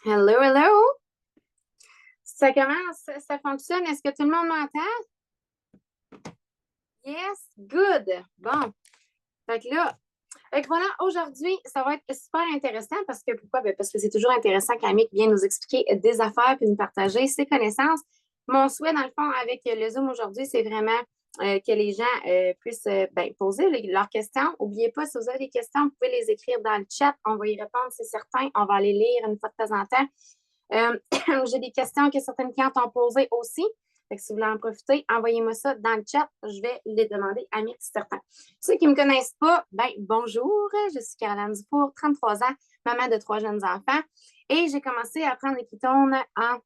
Hello, hello! Ça commence, ça fonctionne. Est-ce que tout le monde m'entend? Yes, good. Bon, fait que là, voilà, aujourd'hui, ça va être super intéressant parce que pourquoi? Ben, parce que c'est toujours intéressant qu'Amic vienne nous expliquer des affaires puis nous partager ses connaissances. Mon souhait, dans le fond, avec le Zoom aujourd'hui, c'est vraiment que les gens puissent ben, poser leurs questions. N'oubliez pas, si vous avez des questions, vous pouvez les écrire dans le chat. On va y répondre, c'est certain. On va les lire une fois de temps en temps. Euh, j'ai des questions que certaines clientes ont posées aussi. Fait que si vous voulez en profiter, envoyez-moi ça dans le chat. Je vais les demander à mes certains. Ceux qui ne me connaissent pas, ben bonjour. Je suis Caroline Dufour, 33 ans, maman de 3 jeunes enfants. Et j'ai commencé à apprendre les pitons en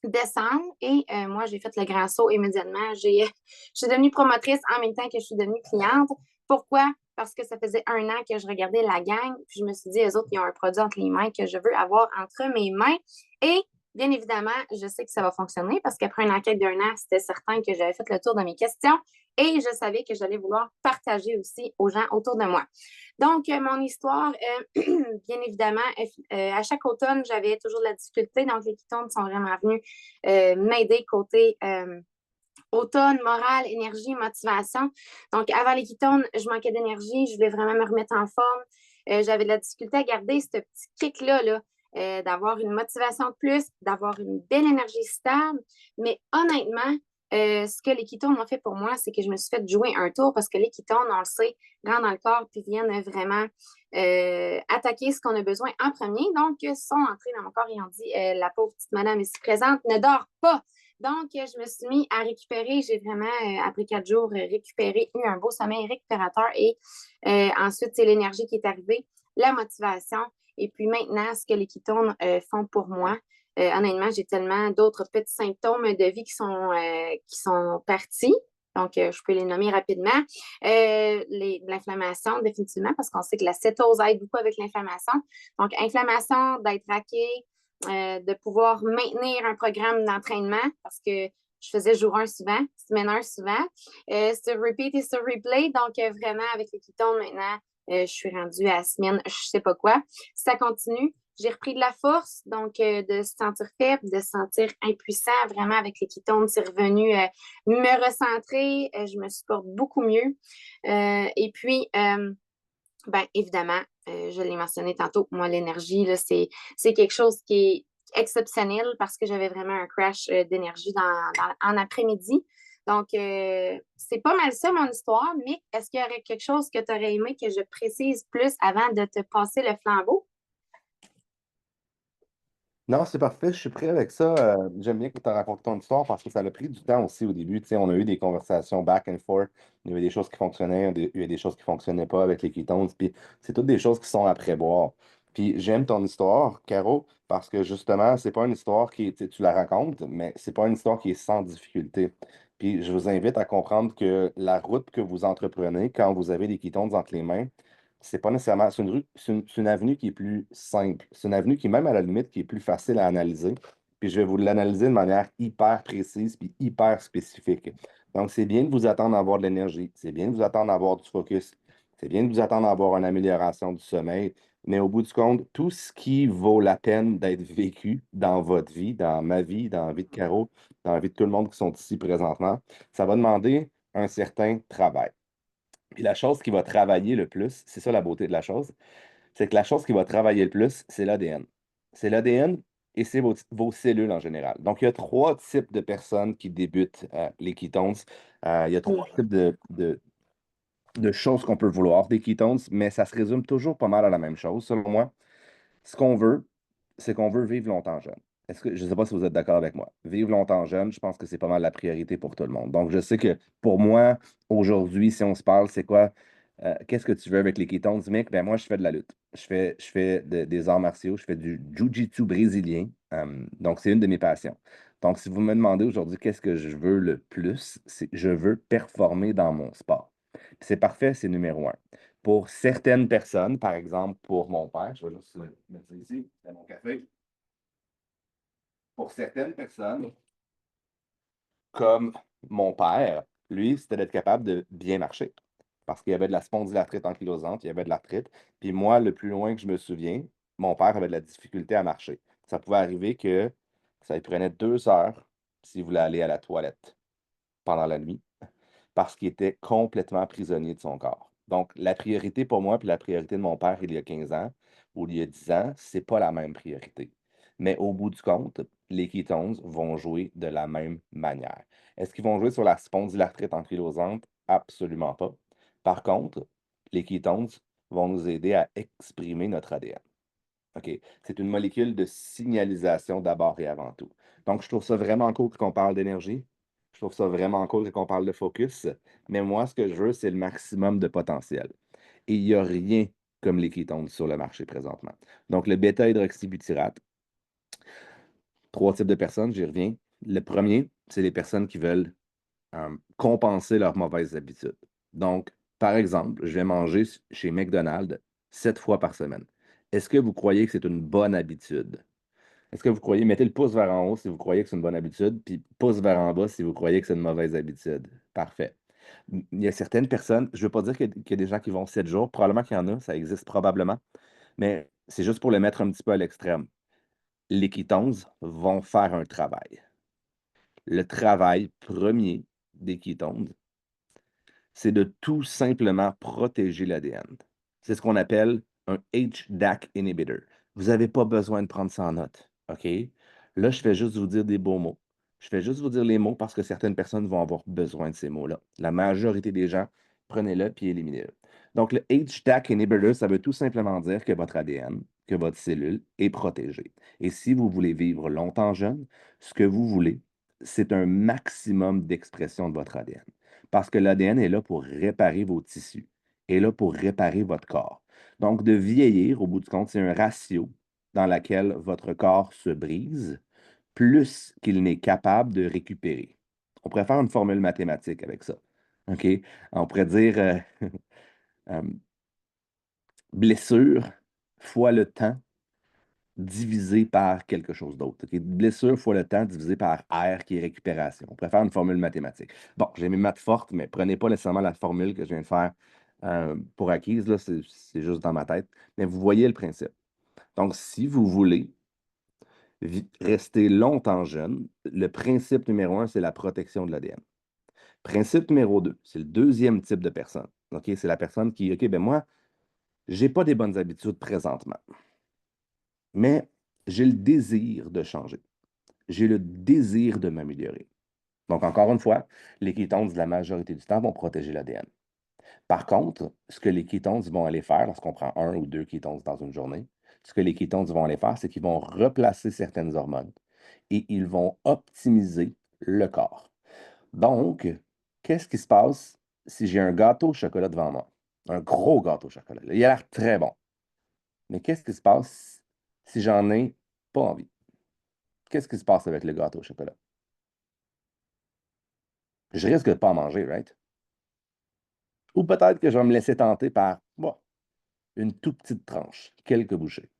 décembre. Et moi, j'ai fait le grand saut immédiatement. Je suis devenue promotrice en même temps que je suis devenue cliente. Pourquoi? Parce que ça faisait 1 an que je regardais la gang. Puis je me suis dit, eux autres, ils ont un produit entre les mains que je veux avoir entre mes mains. Et bien évidemment, je sais que ça va fonctionner parce qu'après une enquête d'1 an, c'était certain que j'avais fait le tour de mes questions et je savais que j'allais vouloir partager aussi aux gens autour de moi. Donc, mon histoire, bien évidemment, à chaque automne, j'avais toujours de la difficulté. Donc, les ketones sont vraiment venus m'aider côté automne, morale, énergie, motivation. Donc, avant les ketones, je manquais d'énergie. Je voulais vraiment me remettre en forme. J'avais de la difficulté à garder ce petit kick-là, d'avoir une motivation de plus, d'avoir une belle énergie stable. Mais honnêtement, ce que les ketones ont fait pour moi, c'est que je me suis fait jouer un tour parce que les ketones, on le sait, rentrent dans le corps puis viennent vraiment attaquer ce qu'on a besoin en premier. Donc, ils sont entrés dans mon corps et ont dit la pauvre petite madame ici présente ne dort pas. Donc, je me suis mis à récupérer. J'ai vraiment, après 4 jours, récupéré, eu un beau sommeil récupérateur. Et ensuite, c'est l'énergie qui est arrivée, la motivation. Et puis maintenant, ce que les ketones font pour moi, honnêtement, j'ai tellement d'autres petits symptômes de vie qui sont partis. Donc, je peux les nommer rapidement. L'inflammation, définitivement, parce qu'on sait que la cétose aide beaucoup avec l'inflammation. Donc, inflammation, d'être raqué, de pouvoir maintenir un programme d'entraînement parce que je faisais jour 1 souvent, semaine 1 souvent, sur repeat et sur replay. Donc, vraiment, avec les ketones maintenant, je suis rendue à la semaine, je sais pas quoi. Ça continue. J'ai repris de la force, donc de se sentir faible, de se sentir impuissant, vraiment avec les ketones, c'est revenu me recentrer, je me supporte beaucoup mieux. Et puis, ben, évidemment, je l'ai mentionné tantôt, moi, l'énergie, là, c'est quelque chose qui est exceptionnel parce que j'avais vraiment un crash d'énergie en après-midi. Donc, c'est pas mal ça, mon histoire. Mais est-ce qu'il y aurait quelque chose que tu aurais aimé que je précise plus avant de te passer le flambeau? Non, c'est parfait, je suis prêt avec ça. J'aime bien que tu as raconté ton histoire parce que ça a pris du temps aussi au début. Tu sais, on a eu des conversations back and forth. Il y avait des choses qui fonctionnaient, il y avait des choses qui ne fonctionnaient pas avec les ketones. Puis c'est toutes des choses qui sont à prévoir. Puis j'aime ton histoire, Caro, parce que justement, c'est pas une histoire qui, tu la racontes, mais c'est pas une histoire qui est sans difficulté. Puis je vous invite à comprendre que la route que vous entreprenez quand vous avez des ketones entre les mains, c'est pas nécessairement. C'est une avenue qui est plus simple. C'est une avenue qui, même à la limite, qui est plus facile à analyser. Puis je vais vous l'analyser de manière hyper précise puis hyper spécifique. Donc, c'est bien de vous attendre à avoir de l'énergie. C'est bien de vous attendre à avoir du focus. C'est bien de vous attendre à avoir une amélioration du sommeil. Mais au bout du compte, tout ce qui vaut la peine d'être vécu dans votre vie, dans ma vie, dans la vie de Caro, dans la vie de tout le monde qui sont ici présentement, ça va demander un certain travail. Puis la chose qui va travailler le plus, c'est ça la beauté de la chose, c'est que la chose qui va travailler le plus, c'est l'ADN. C'est l'ADN et c'est vos cellules en général. Donc, il y a trois types de personnes qui débutent les ketones. Il y a trois types de choses qu'on peut vouloir des ketones, mais ça se résume toujours pas mal à la même chose, selon moi. Ce qu'on veut, c'est qu'on veut vivre longtemps jeune. Je ne sais pas si vous êtes d'accord avec moi. Vivre longtemps jeune, je pense que c'est pas mal la priorité pour tout le monde. Donc, je sais que pour moi, aujourd'hui, si on se parle, c'est quoi? Qu'est-ce que tu veux avec les ketones, Mick? Ben moi, je fais de la lutte. Des arts martiaux, je fais du jiu-jitsu brésilien. Donc, c'est une de mes passions. Donc, si vous me demandez aujourd'hui qu'est-ce que je veux le plus, c'est je veux performer dans mon sport. C'est parfait, c'est numéro un. Pour certaines personnes, par exemple pour mon père, je vais juste mettre ça ici, c'est mon café. Pour certaines personnes, comme mon père, lui, c'était d'être capable de bien marcher. Parce qu'il y avait de la spondylarthrite ankylosante, il y avait de l'arthrite. Puis moi, le plus loin que je me souviens, mon père avait de la difficulté à marcher. Ça pouvait arriver que ça lui prenait 2 heures s'il voulait aller à la toilette pendant la nuit parce qu'il était complètement prisonnier de son corps. Donc, la priorité pour moi puis la priorité de mon père il y a 15 ans ou il y a 10 ans, c'est pas la même priorité. Mais au bout du compte, les ketones vont jouer de la même manière. Est-ce qu'ils vont jouer sur la spondylarthrite ankylosante? Absolument pas. Par contre, les ketones vont nous aider à exprimer notre ADN. OK? C'est une molécule de signalisation d'abord et avant tout. Donc, je trouve ça vraiment cool qu'on parle d'énergie. Je trouve ça vraiment cool qu'on parle de focus. Mais moi, ce que je veux, c'est le maximum de potentiel. Et il n'y a rien comme les ketones sur le marché présentement. Donc, le bêta-hydroxybutyrate, 3 types de personnes, j'y reviens. Le premier, c'est les personnes qui veulent compenser leurs mauvaises habitudes. Donc, par exemple, je vais manger chez McDonald's 7 fois par semaine. Est-ce que vous croyez que c'est une bonne habitude? Est-ce que vous croyez, mettez le pouce vers en haut si vous croyez que c'est une bonne habitude, puis pouce vers en bas si vous croyez que c'est une mauvaise habitude. Parfait. Il y a certaines personnes, je ne veux pas dire qu'il y a des gens qui vont 7 jours, probablement qu'il y en a, ça existe probablement, mais c'est juste pour le mettre un petit peu à l'extrême. Les ketones vont faire un travail. Le travail premier des ketones, c'est de tout simplement protéger l'ADN. C'est ce qu'on appelle un HDAC inhibitor. Vous n'avez pas besoin de prendre ça en note, OK? Là, je fais juste vous dire des beaux mots. Je fais juste vous dire les mots parce que certaines personnes vont avoir besoin de ces mots-là. La majorité des gens, prenez-le puis éliminez-le. Donc, le HDAC inhibitor, ça veut tout simplement dire que votre ADN, que votre cellule est protégée. Et si vous voulez vivre longtemps jeune, ce que vous voulez, c'est un maximum d'expression de votre ADN. Parce que l'ADN est là pour réparer vos tissus, est là pour réparer votre corps. Donc, de vieillir, au bout du compte, c'est un ratio dans lequel votre corps se brise plus qu'il n'est capable de récupérer. On pourrait faire une formule mathématique avec ça. OK? On pourrait dire euh, blessure fois le temps divisé par quelque chose d'autre. OK? Blessure fois le temps divisé par R qui est récupération. On pourrait faire une formule mathématique. Bon, j'ai mes maths fortes, mais prenez pas nécessairement la formule que je viens de faire pour acquise. Là, c'est juste dans ma tête. Mais vous voyez le principe. Donc, si vous voulez rester longtemps jeune, le principe numéro 1, c'est la protection de l'ADN. Principe numéro 2, c'est le deuxième type de personne. OK? C'est la personne qui, OK, ben moi, j'ai pas des bonnes habitudes présentement, mais j'ai le désir de changer. J'ai le désir de m'améliorer. Donc, encore une fois, les ketones, la majorité du temps, vont protéger l'ADN. Par contre, ce que les ketones vont aller faire lorsqu'on prend 1 ou 2 ketones dans une journée, ce que les ketones vont aller faire, c'est qu'ils vont replacer certaines hormones et ils vont optimiser le corps. Donc, qu'est-ce qui se passe si j'ai un gâteau au chocolat devant moi? Un gros gâteau au chocolat. Il a l'air très bon. Mais qu'est-ce qui se passe si j'en ai pas envie? Qu'est-ce qui se passe avec le gâteau au chocolat? Je risque de ne pas en manger, right? Ou peut-être que je vais me laisser tenter par bon, une toute petite tranche, quelques bouchées.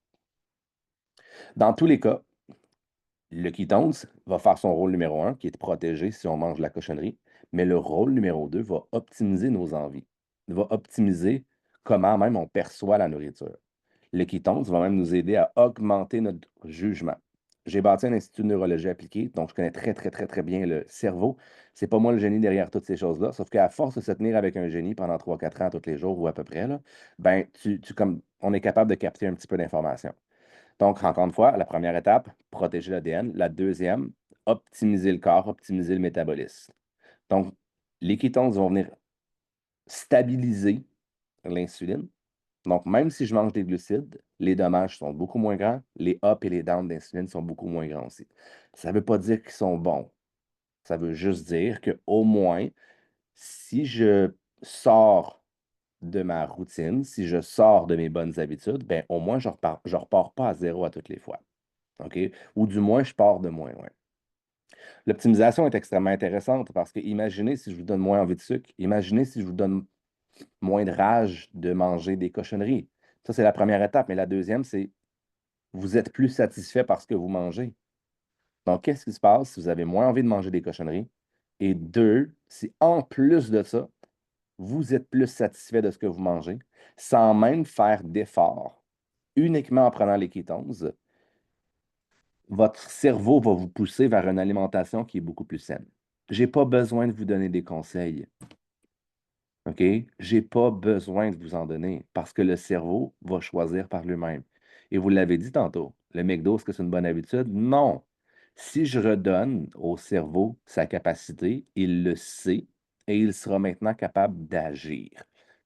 Dans tous les cas, le ketone va faire son rôle numéro 1, qui est de protéger si on mange de la cochonnerie, mais le rôle numéro 2 va optimiser nos envies, va optimiser comment même on perçoit la nourriture. Le ketone va même nous aider à augmenter notre jugement. J'ai bâti un institut de neurologie appliquée, donc je connais très, très, très, très bien le cerveau. C'est pas moi le génie derrière toutes ces choses-là, sauf qu'à force de se tenir avec un génie pendant 3 4 ans tous les jours ou à peu près, là, ben, comme, on est capable de capter un petit peu d'informations. Donc, encore une fois, la première étape, protéger l'ADN. La deuxième, optimiser le corps, optimiser le métabolisme. Donc, les kétones vont venir stabiliser l'insuline. Donc, même si je mange des glucides, les dommages sont beaucoup moins grands. Les ups et les downs d'insuline sont beaucoup moins grands aussi. Ça ne veut pas dire qu'ils sont bons. Ça veut juste dire qu'au moins, si je sors de ma routine, si je sors de mes bonnes habitudes, ben, au moins, je repars pas à zéro à toutes les fois. OK? Ou du moins, je pars de moins, ouais. L'optimisation est extrêmement intéressante parce que imaginez si je vous donne moins envie de sucre, imaginez si je vous donne moins de rage de manger des cochonneries. Ça, c'est la première étape. Mais la deuxième, c'est vous êtes plus satisfait par ce que vous mangez. Donc, qu'est-ce qui se passe si vous avez moins envie de manger des cochonneries? Et deux, si en plus de ça, vous êtes plus satisfait de ce que vous mangez, sans même faire d'effort, uniquement en prenant les ketones, votre cerveau va vous pousser vers une alimentation qui est beaucoup plus saine. Je n'ai pas besoin de vous donner des conseils. OK? Je n'ai pas besoin de vous en donner parce que le cerveau va choisir par lui-même. Et vous l'avez dit tantôt, le McDo, est-ce que c'est une bonne habitude? Non. Si je redonne au cerveau sa capacité, il le sait et il sera maintenant capable d'agir.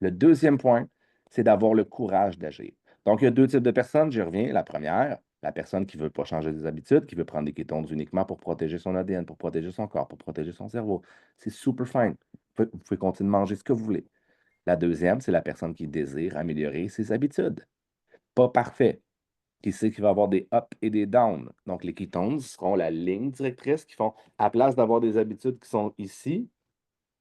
Le deuxième point, c'est d'avoir le courage d'agir. Donc, il y a deux types de personnes, j'y reviens. La première, la personne qui ne veut pas changer des habitudes, qui veut prendre des kétones uniquement pour protéger son ADN, pour protéger son corps, pour protéger son cerveau. C'est super fine. Vous pouvez continuer de manger ce que vous voulez. La deuxième, c'est la personne qui désire améliorer ses habitudes. Pas parfait. Qui sait qu'il va avoir des ups et des downs. Donc, les ketones seront la ligne directrice qui font, à place d'avoir des habitudes qui sont ici,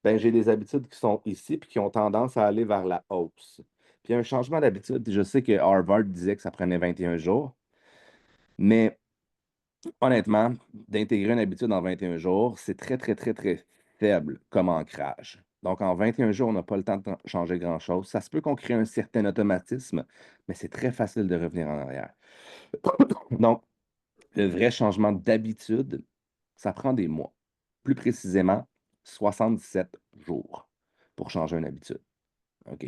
ben, j'ai des habitudes qui sont ici puis qui ont tendance à aller vers la hausse. Puis, un changement d'habitude, je sais que Harvard disait que ça prenait 21 jours, mais honnêtement, d'intégrer une habitude en 21 jours, c'est très, très, très, très faible comme ancrage. Donc, en 21 jours, on n'a pas le temps de changer grand-chose. Ça se peut qu'on crée un certain automatisme, mais c'est très facile de revenir en arrière. Donc, le vrai changement d'habitude, ça prend des mois. Plus précisément, 77 jours pour changer une habitude. OK?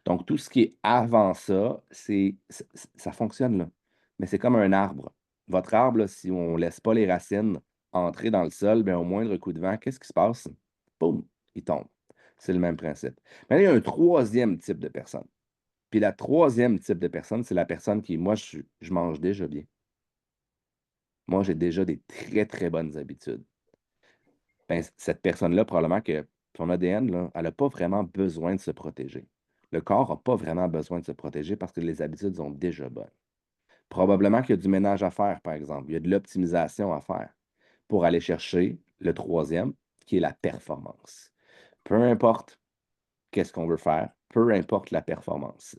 Donc, tout ce qui est avant ça, ça fonctionne là. Mais c'est comme un arbre. Votre arbre, là, si on ne laisse pas les racines entrer dans le sol, bien, au moindre coup de vent, qu'est-ce qui se passe? Boum, il tombe. C'est le même principe. Mais il y a un troisième type de personne. Puis la troisième type de personne, c'est la personne qui, moi, je mange déjà bien. Moi, j'ai déjà des très, très bonnes habitudes. Ben, cette personne-là, probablement que son ADN, là, elle n'a pas vraiment besoin de se protéger. Le corps n'a pas vraiment besoin de se protéger parce que les habitudes sont déjà bonnes. Probablement qu'il y a du ménage à faire, par exemple. Il y a de l'optimisation à faire pour aller chercher le troisième, qui est la performance. Peu importe qu'est-ce qu'on veut faire, peu importe la performance.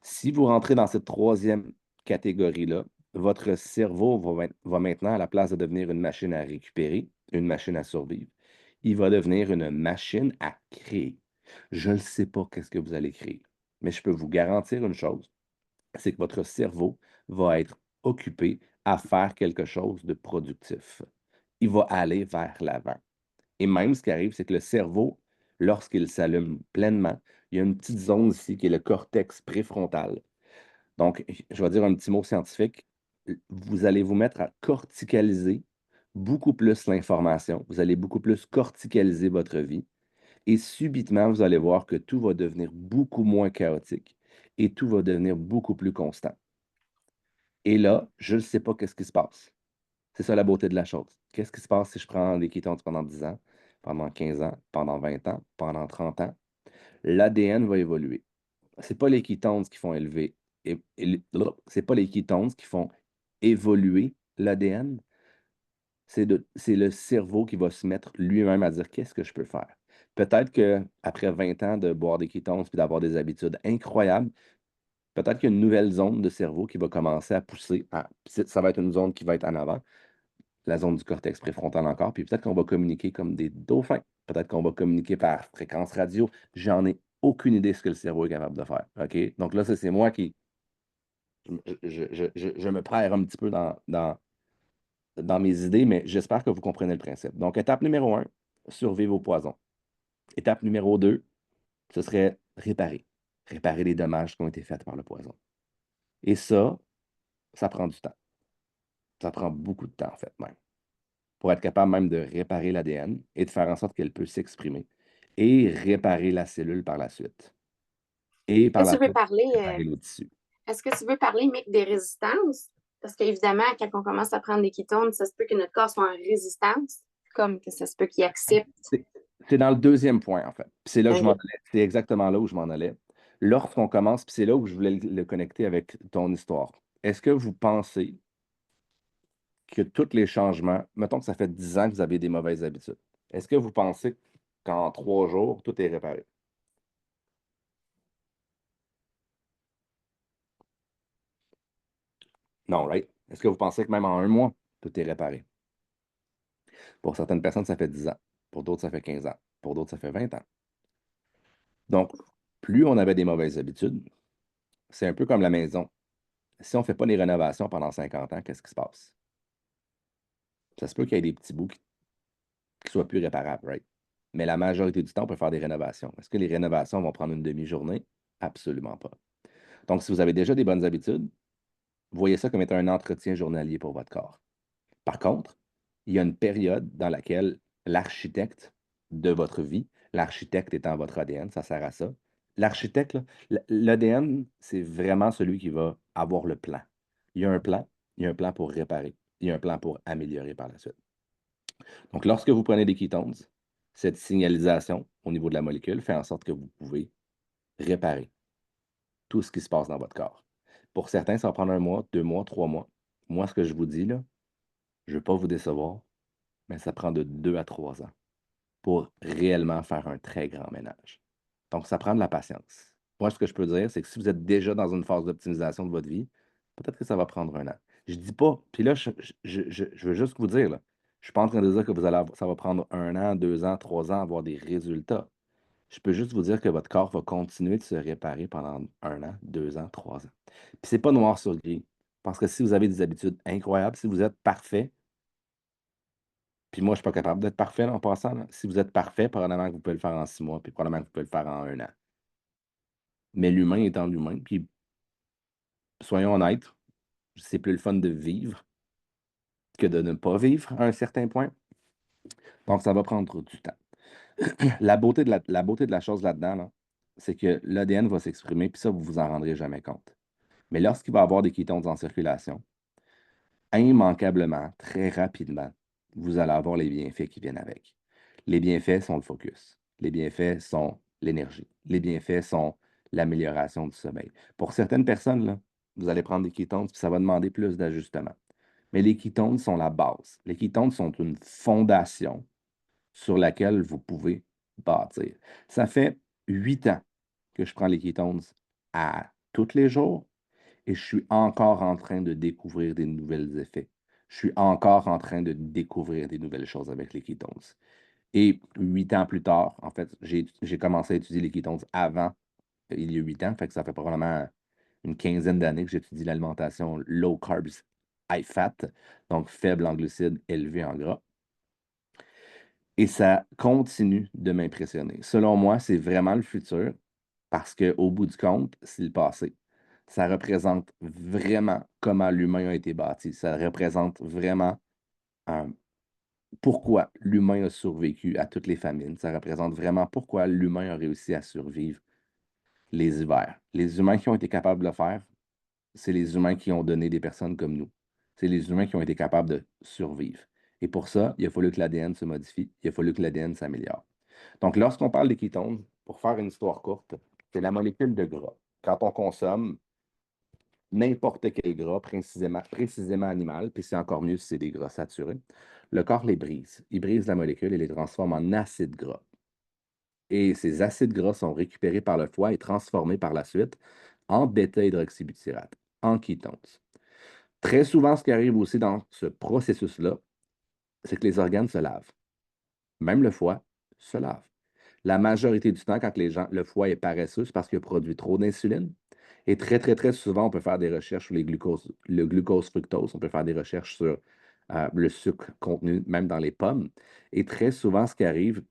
Si vous rentrez dans cette troisième catégorie-là, votre cerveau va maintenant, à la place de devenir une machine à récupérer, une machine à survivre, il va devenir une machine à créer. Je ne sais pas qu'est-ce que vous allez créer, mais je peux vous garantir une chose, c'est que votre cerveau va être occupé à faire quelque chose de productif. Il va aller vers l'avant. Et même, ce qui arrive, c'est que le cerveau, lorsqu'il s'allume pleinement, il y a une petite zone ici qui est le cortex préfrontal. Donc, je vais dire un petit mot scientifique. Vous allez vous mettre à corticaliser beaucoup plus l'information. Vous allez beaucoup plus corticaliser votre vie. Et subitement, vous allez voir que tout va devenir beaucoup moins chaotique et tout va devenir beaucoup plus constant. Et là, je ne sais pas qu'est-ce qui se passe. C'est ça la beauté de la chose. Qu'est-ce qui se passe si je prends des kétones pendant 10 ans, pendant 15 ans, pendant 20 ans, pendant 30 ans? L'ADN va évoluer. C'est pas les ketones qui font élever, c'est pas les ketones qui font évoluer l'ADN, c'est le cerveau qui va se mettre lui-même à dire qu'est-ce que je peux faire. Peut-être qu'après 20 ans de boire des ketones puis d'avoir des habitudes incroyables, peut-être qu'il y a une nouvelle zone de cerveau qui va commencer à pousser. Ça va être une zone qui va être en avant, la zone du cortex préfrontal encore, puis peut-être qu'on va communiquer comme des dauphins. Peut-être qu'on va communiquer par fréquence radio. J'en ai aucune idée de ce que le cerveau est capable de faire. OK? Donc là, ça, c'est moi qui. Je me perds un petit peu dans mes idées, mais j'espère que vous comprenez le principe. Donc, étape numéro un, survivre au poison. Étape numéro 2, ce serait réparer. Réparer les dommages qui ont été faits par le poison. Et ça prend du temps. Ça prend beaucoup de temps, en fait, même. Pour être capable même de réparer l'ADN et de faire en sorte qu'elle peut s'exprimer et réparer la cellule par la suite. Et par Est-ce la que tu veux suite, parler, réparer le tissu. est-ce que tu veux parler, Mick, des résistances? Parce qu'évidemment, quand on commence à prendre des ketones, ça se peut que notre corps soit en résistance, comme que ça se peut qu'il accepte. C'est c'est dans le deuxième point, en fait. Puis c'est là que je m'en OK. allais. C'est exactement là où je m'en allais. Lorsqu'on commence, puis c'est là où je voulais le connecter avec ton histoire. Est-ce que vous pensez que tous les changements, mettons que ça fait 10 ans que vous avez des mauvaises habitudes, est-ce que vous pensez qu'en 3 jours, tout est réparé? Non, right? Est-ce que vous pensez que même en un mois, tout est réparé? Pour certaines personnes, ça fait 10 ans. Pour d'autres, ça fait 15 ans. Pour d'autres, ça fait 20 ans. Donc, plus on avait des mauvaises habitudes, c'est un peu comme la maison. Si on ne fait pas les rénovations pendant 50 ans, qu'est-ce qui se passe? Ça se peut qu'il y ait des petits bouts qui soient plus réparables, right? Mais la majorité du temps, on peut faire des rénovations. Est-ce que les rénovations vont prendre une demi-journée? Absolument pas. Donc, si vous avez déjà des bonnes habitudes, voyez ça comme étant un entretien journalier pour votre corps. Par contre, il y a une période dans laquelle l'architecte de votre vie, l'architecte étant votre ADN, ça sert à ça. L'architecte, là, l'ADN, c'est vraiment celui qui va avoir le plan. Il y a un plan, il y a un plan pour réparer, il y a un plan pour améliorer par la suite. Donc, lorsque vous prenez des ketones, cette signalisation au niveau de la molécule fait en sorte que vous pouvez réparer tout ce qui se passe dans votre corps. Pour certains, ça va prendre 1 mois, 2 mois, 3 mois. Moi, ce que je vous dis, là, je ne veux pas vous décevoir, mais ça prend de 2 à 3 ans pour réellement faire un très grand ménage. Donc, ça prend de la patience. Moi, ce que je peux dire, c'est que si vous êtes déjà dans une phase d'optimisation de votre vie, peut-être que ça va prendre 1 an. Je dis pas, puis là, je veux juste vous dire, là, je suis pas en train de dire que ça va prendre 1 an, 2 ans, 3 ans à avoir des résultats. Je peux juste vous dire que votre corps va continuer de se réparer pendant 1 an, 2 ans, 3 ans. Puis c'est pas noir sur gris. Parce que si vous avez des habitudes incroyables, si vous êtes parfait, puis moi, je suis pas capable d'être parfait là, en passant, là. Si vous êtes parfait, probablement que vous pouvez le faire en 6 mois, puis probablement que vous pouvez le faire en 1 an. Mais l'humain étant l'humain, puis soyons honnêtes, c'est plus le fun de vivre que de ne pas vivre à un certain point. Donc, ça va prendre du temps. La beauté de la chose là-dedans, là, c'est que l'ADN va s'exprimer, puis ça, vous vous en rendrez jamais compte. Mais lorsqu'il va y avoir des kétones en circulation, immanquablement, très rapidement, vous allez avoir les bienfaits qui viennent avec. Les bienfaits sont le focus. Les bienfaits sont l'énergie. Les bienfaits sont l'amélioration du sommeil. Pour certaines personnes, là, vous allez prendre des ketones, puis ça va demander plus d'ajustement. Mais les ketones sont la base. Les ketones sont une fondation sur laquelle vous pouvez bâtir. Ça fait 8 ans que je prends les ketones à tous les jours et je suis encore en train de découvrir des nouvelles effets. Je suis encore en train de découvrir des nouvelles choses avec les ketones. Et 8 ans plus tard, en fait, j'ai commencé à étudier les ketones avant, il y a 8 ans, fait que ça fait probablement une quinzaine d'années que j'étudie l'alimentation low carbs, high fat, donc faible en glucides, élevé en gras. Et ça continue de m'impressionner. Selon moi, c'est vraiment le futur parce qu'au bout du compte, c'est le passé. Ça représente vraiment comment l'humain a été bâti. Ça représente vraiment euh, pourquoi l'humain a survécu à toutes les famines. Ça représente vraiment pourquoi l'humain a réussi à survivre les hivers. Les humains qui ont été capables de le faire, c'est les humains qui ont donné des personnes comme nous. C'est les humains qui ont été capables de survivre. Et pour ça, il a fallu que l'ADN se modifie, il a fallu que l'ADN s'améliore. Donc, lorsqu'on parle des ketones, pour faire une histoire courte, c'est la molécule de gras. Quand on consomme n'importe quel gras, précisément animal, puis c'est encore mieux si c'est des gras saturés, le corps les brise. Il brise la molécule et les transforme en acides gras. Et ces acides gras sont récupérés par le foie et transformés par la suite en bêta-hydroxybutyrate, en ketones. Très souvent, ce qui arrive aussi dans ce processus-là, c'est que les organes se lavent. Même le foie se lave. La majorité du temps, quand le foie est paresseux, c'est parce qu'il a produit trop d'insuline. Et très, très, très souvent, on peut faire des recherches sur le glucose fructose. On peut faire des recherches sur le sucre contenu même dans les pommes. Et très souvent, ce qui arrive,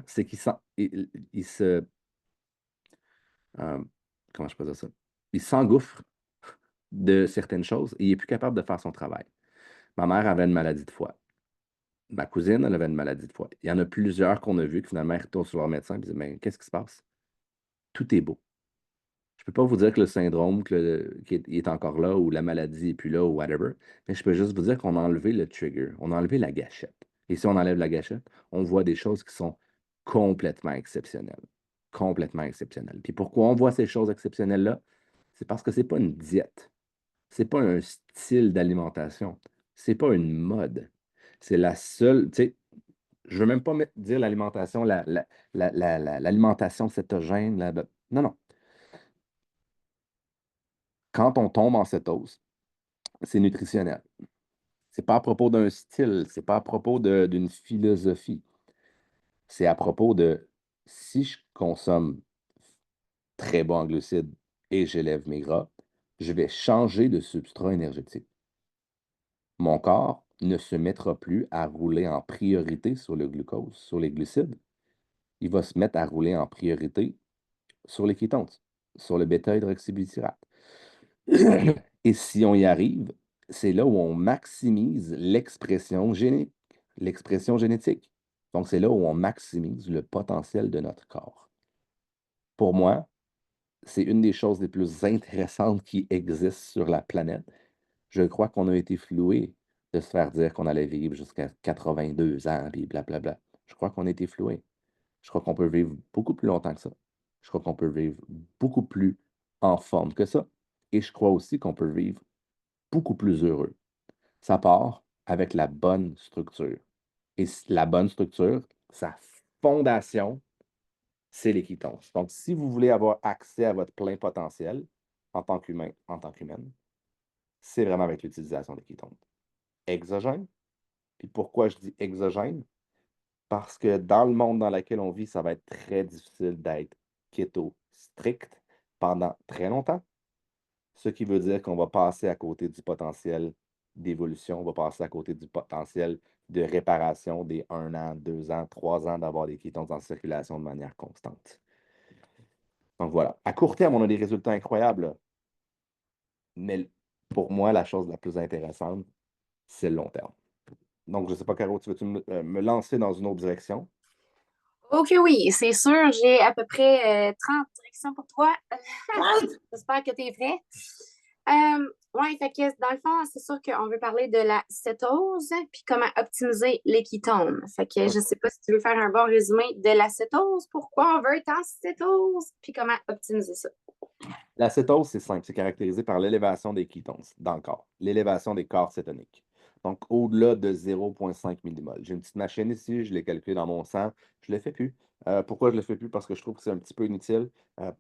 c'est qu'il se... euh, comment je peux dire ça? Il s'engouffre de certaines choses et il n'est plus capable de faire son travail. Ma mère avait une maladie de foie. Ma cousine, elle avait une maladie de foie. Il y en a plusieurs qu'on a vu que finalement, ils retournent sur leur médecin et disent, mais qu'est-ce qui se passe? Tout est beau. Je peux pas vous dire que le syndrome il est encore là ou la maladie n'est plus là ou whatever, mais je peux juste vous dire qu'on a enlevé le trigger, on a enlevé la gâchette. Et si on enlève la gâchette, on voit des choses qui sont complètement exceptionnelles. Complètement exceptionnelles. Puis pourquoi on voit ces choses exceptionnelles-là? C'est parce que c'est pas une diète. C'est pas un style d'alimentation. C'est pas une mode. C'est la seule, tu sais, je veux même pas dire l'alimentation, l'alimentation cétogène. Non, non. Quand on tombe en cétose, c'est nutritionnel. C'est pas à propos d'un style, c'est pas à propos d'une philosophie. C'est à propos de si je consomme très bas en glucides et j'élève mes gras, je vais changer de substrat énergétique. Mon corps ne se mettra plus à rouler en priorité sur le glucose, sur les glucides. Il va se mettre à rouler en priorité sur les kétones, sur le bêta-hydroxybutyrate. Et si on y arrive, c'est là où on maximise l'expression génétique. Donc, c'est là où on maximise le potentiel de notre corps. Pour moi, c'est une des choses les plus intéressantes qui existent sur la planète. Je crois qu'on a été floué de se faire dire qu'on allait vivre jusqu'à 82 ans, puis blablabla. Je crois qu'on a été floué. Je crois qu'on peut vivre beaucoup plus longtemps que ça. Je crois qu'on peut vivre beaucoup plus en forme que ça. Et je crois aussi qu'on peut vivre beaucoup plus heureux. Ça part avec la bonne structure. Et la bonne structure, sa fondation, c'est les kétones. Donc, si vous voulez avoir accès à votre plein potentiel en tant qu'humain, en tant qu'humaine, c'est vraiment avec l'utilisation des kétones. Exogène. Puis pourquoi je dis exogène? Parce que dans le monde dans lequel on vit, ça va être très difficile d'être keto strict pendant très longtemps. Ce qui veut dire qu'on va passer à côté du potentiel d'évolution, on va passer à côté du potentiel de réparation des 1 an, 2 ans, 3 ans d'avoir des kétones en circulation de manière constante. Donc voilà. À court terme, on a des résultats incroyables, là. Mais pour moi, la chose la plus intéressante, c'est le long terme. Donc, je ne sais pas, Caro, tu veux-tu me lancer dans une autre direction? Ok, oui, c'est sûr, j'ai à peu près 30 directions pour toi. J'espère que tu es prêt. Oui, fait que dans le fond, c'est sûr qu'on veut parler de la cétose, puis comment optimiser les ketones. Fait que je sais pas si tu veux faire un bon résumé de la cétose, pourquoi on veut être en cétose, puis comment optimiser ça. La cétose, c'est simple, c'est caractérisé par l'élévation des kétones dans le corps, l'élévation des corps cétoniques. Donc, au-delà de 0,5 millimoles. J'ai une petite machine ici, je l'ai calculé dans mon sang, je ne le fais plus. Pourquoi je ne le fais plus? Parce que je trouve que c'est un petit peu inutile.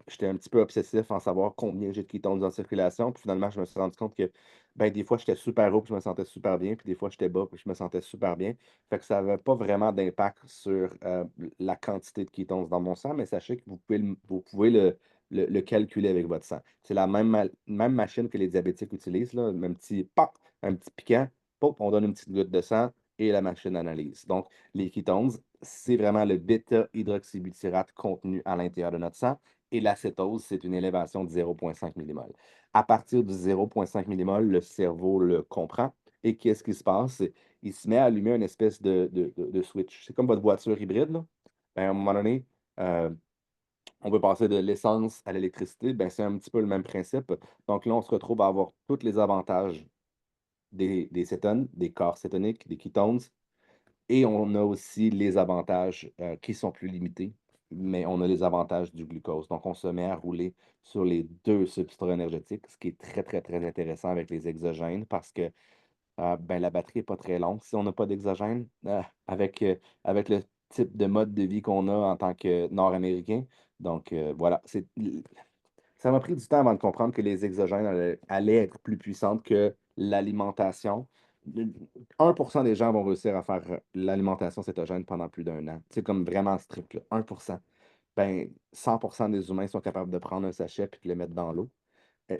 J'étais un petit peu obsessif en savoir combien j'ai de kétones en circulation. Puis finalement, je me suis rendu compte que ben, des fois, j'étais super haut, puis je me sentais super bien. Puis des fois, j'étais bas, puis je me sentais super bien. Fait que ça n'avait pas vraiment d'impact sur la quantité de kétones dans mon sang, mais sachez que vous pouvez le calculer avec votre sang. C'est la même machine que les diabétiques utilisent, là, un petit pop, un petit piquant, pop, on donne une petite goutte de sang et la machine analyse. Donc, les ketones, c'est vraiment le bêta-hydroxybutyrate contenu à l'intérieur de notre sang. Et l'acétose, c'est une élévation de 0,5 millimol. À partir de 0,5 millimol, le cerveau le comprend. Et qu'est-ce qui se passe? Il se met à allumer une espèce de switch. C'est comme votre voiture hybride, là. Ben, à un moment donné, on veut passer de l'essence à l'électricité, ben, c'est un petit peu le même principe. Donc là, on se retrouve à avoir tous les avantages des cétones, des corps cétoniques, des ketones, et on a aussi les avantages qui sont plus limités, mais on a les avantages du glucose. Donc, on se met à rouler sur les deux substrats énergétiques, ce qui est très, très, très intéressant avec les exogènes parce que ben, la batterie n'est pas très longue. Si on n'a pas d'exogène, avec le type de mode de vie qu'on a en tant que Nord-Américain. Donc, voilà. Ça m'a pris du temps avant de comprendre que les exogènes allaient être plus puissantes que l'alimentation. 1% des gens vont réussir à faire l'alimentation cétogène pendant plus d'1 an. C'est comme vraiment strict, là. 1%. Ben, 100% des humains sont capables de prendre un sachet et de le mettre dans l'eau.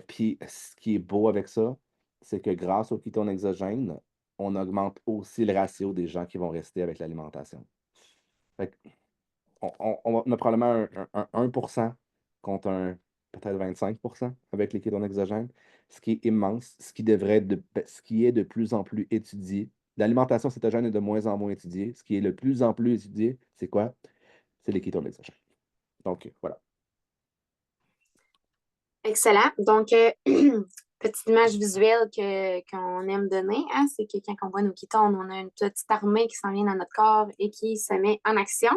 Puis, ce qui est beau avec ça, c'est que grâce aux kétones exogènes, on augmente aussi le ratio des gens qui vont rester avec l'alimentation. Fait que on a probablement un 1% contre un peut-être 25% avec les kétones exogènes, ce qui est immense, ce qui est de plus en plus étudié. L'alimentation cétogène est de moins en moins étudiée. Ce qui est le plus en plus étudié, c'est quoi? C'est les kétones exogènes. Donc, voilà. Excellent. Donc, petite image visuelle qu'on aime donner, hein, c'est que quand on voit nos ketones, on a une petite armée qui s'en vient dans notre corps et qui se met en action.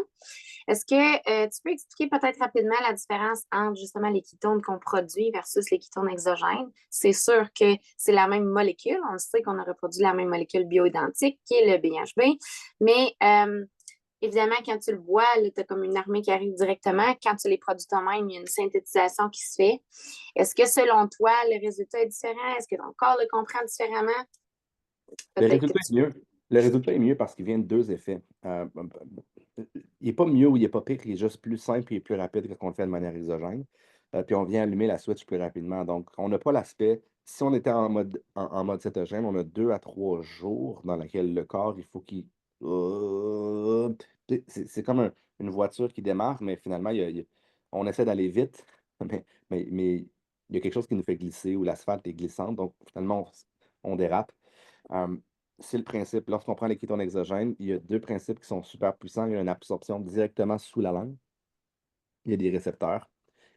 Est-ce que tu peux expliquer peut-être rapidement la différence entre justement les ketones qu'on produit versus les ketones exogènes? C'est sûr que c'est la même molécule. On sait qu'on a reproduit la même molécule bioidentique qui est le BHB, mais évidemment, quand tu le bois, tu as comme une armée qui arrive directement. Quand tu les produis toi-même, il y a une synthétisation qui se fait. Est-ce que selon toi, le résultat est différent? Est-ce que ton corps le comprend différemment? Le Peut-être que résultat est tu... mieux. Le résultat est mieux parce qu'il vient de deux effets. Il n'est pas mieux ou il n'est pas pire, il est juste plus simple et plus rapide quand on le fait de manière exogène. Puis on vient allumer la switch plus rapidement. Donc, on n'a pas l'aspect si on était en mode cétogène, on a 2 à 3 jours dans lesquels le corps, il faut qu'il c'est comme une voiture qui démarre, mais finalement, on essaie d'aller vite, mais il y a quelque chose qui nous fait glisser ou l'asphalte est glissante, donc finalement, on dérape. Hem, c'est le principe. Lorsqu'on prend les kétones exogènes, il y a 2 principes qui sont super puissants. Il y a une absorption directement sous la langue. Il y a des récepteurs.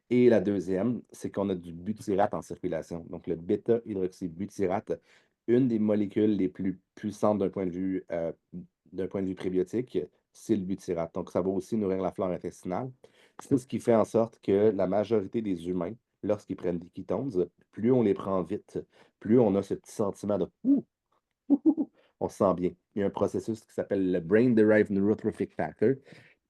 Et la deuxième, c'est qu'on a du butyrate en circulation. Donc, le bêta-hydroxybutyrate, une des molécules les plus puissantes d'un point de vue prébiotique, c'est le butyrate. Donc, ça va aussi nourrir la flore intestinale. C'est ce qui fait en sorte que la majorité des humains, lorsqu'ils prennent des ketones, plus on les prend vite, plus on a ce petit sentiment de ouh, ouh, ouh, ouh, on se sent bien. Il y a un processus qui s'appelle le Brain Derived Neurotrophic Factor,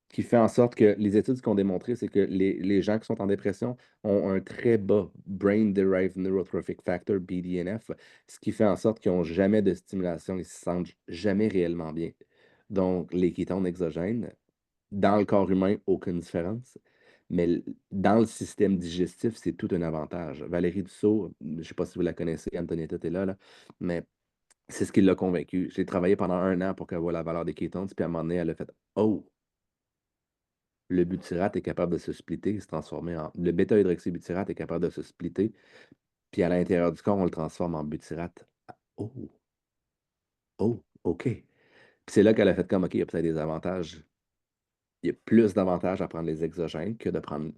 qui fait en sorte que les études, ce qu'on démontré, c'est que les gens qui sont en dépression ont un très bas Brain Derived Neurotrophic Factor, BDNF, ce qui fait en sorte qu'ils n'ont jamais de stimulation, ils ne se sentent jamais réellement bien. Donc, les kétones exogènes, dans le corps humain, aucune différence. Mais dans le système digestif, c'est tout un avantage. Valérie Dussault, je ne sais pas si vous la connaissez, Antonietta est là, mais c'est ce qui l'a convaincue. J'ai travaillé pendant 1 an pour qu'elle voie la valeur des kétones, puis à un moment donné, elle a fait Oh, le butyrate est capable de se splitter et se transformer en. Le bêta-hydroxybutyrate est capable de se splitter, puis à l'intérieur du corps, on le transforme en butyrate. Ah, oh, oh, OK. Puis c'est là qu'elle a fait comme OK, il y a peut-être des avantages. Il y a plus d'avantages à prendre les exogènes que de prendre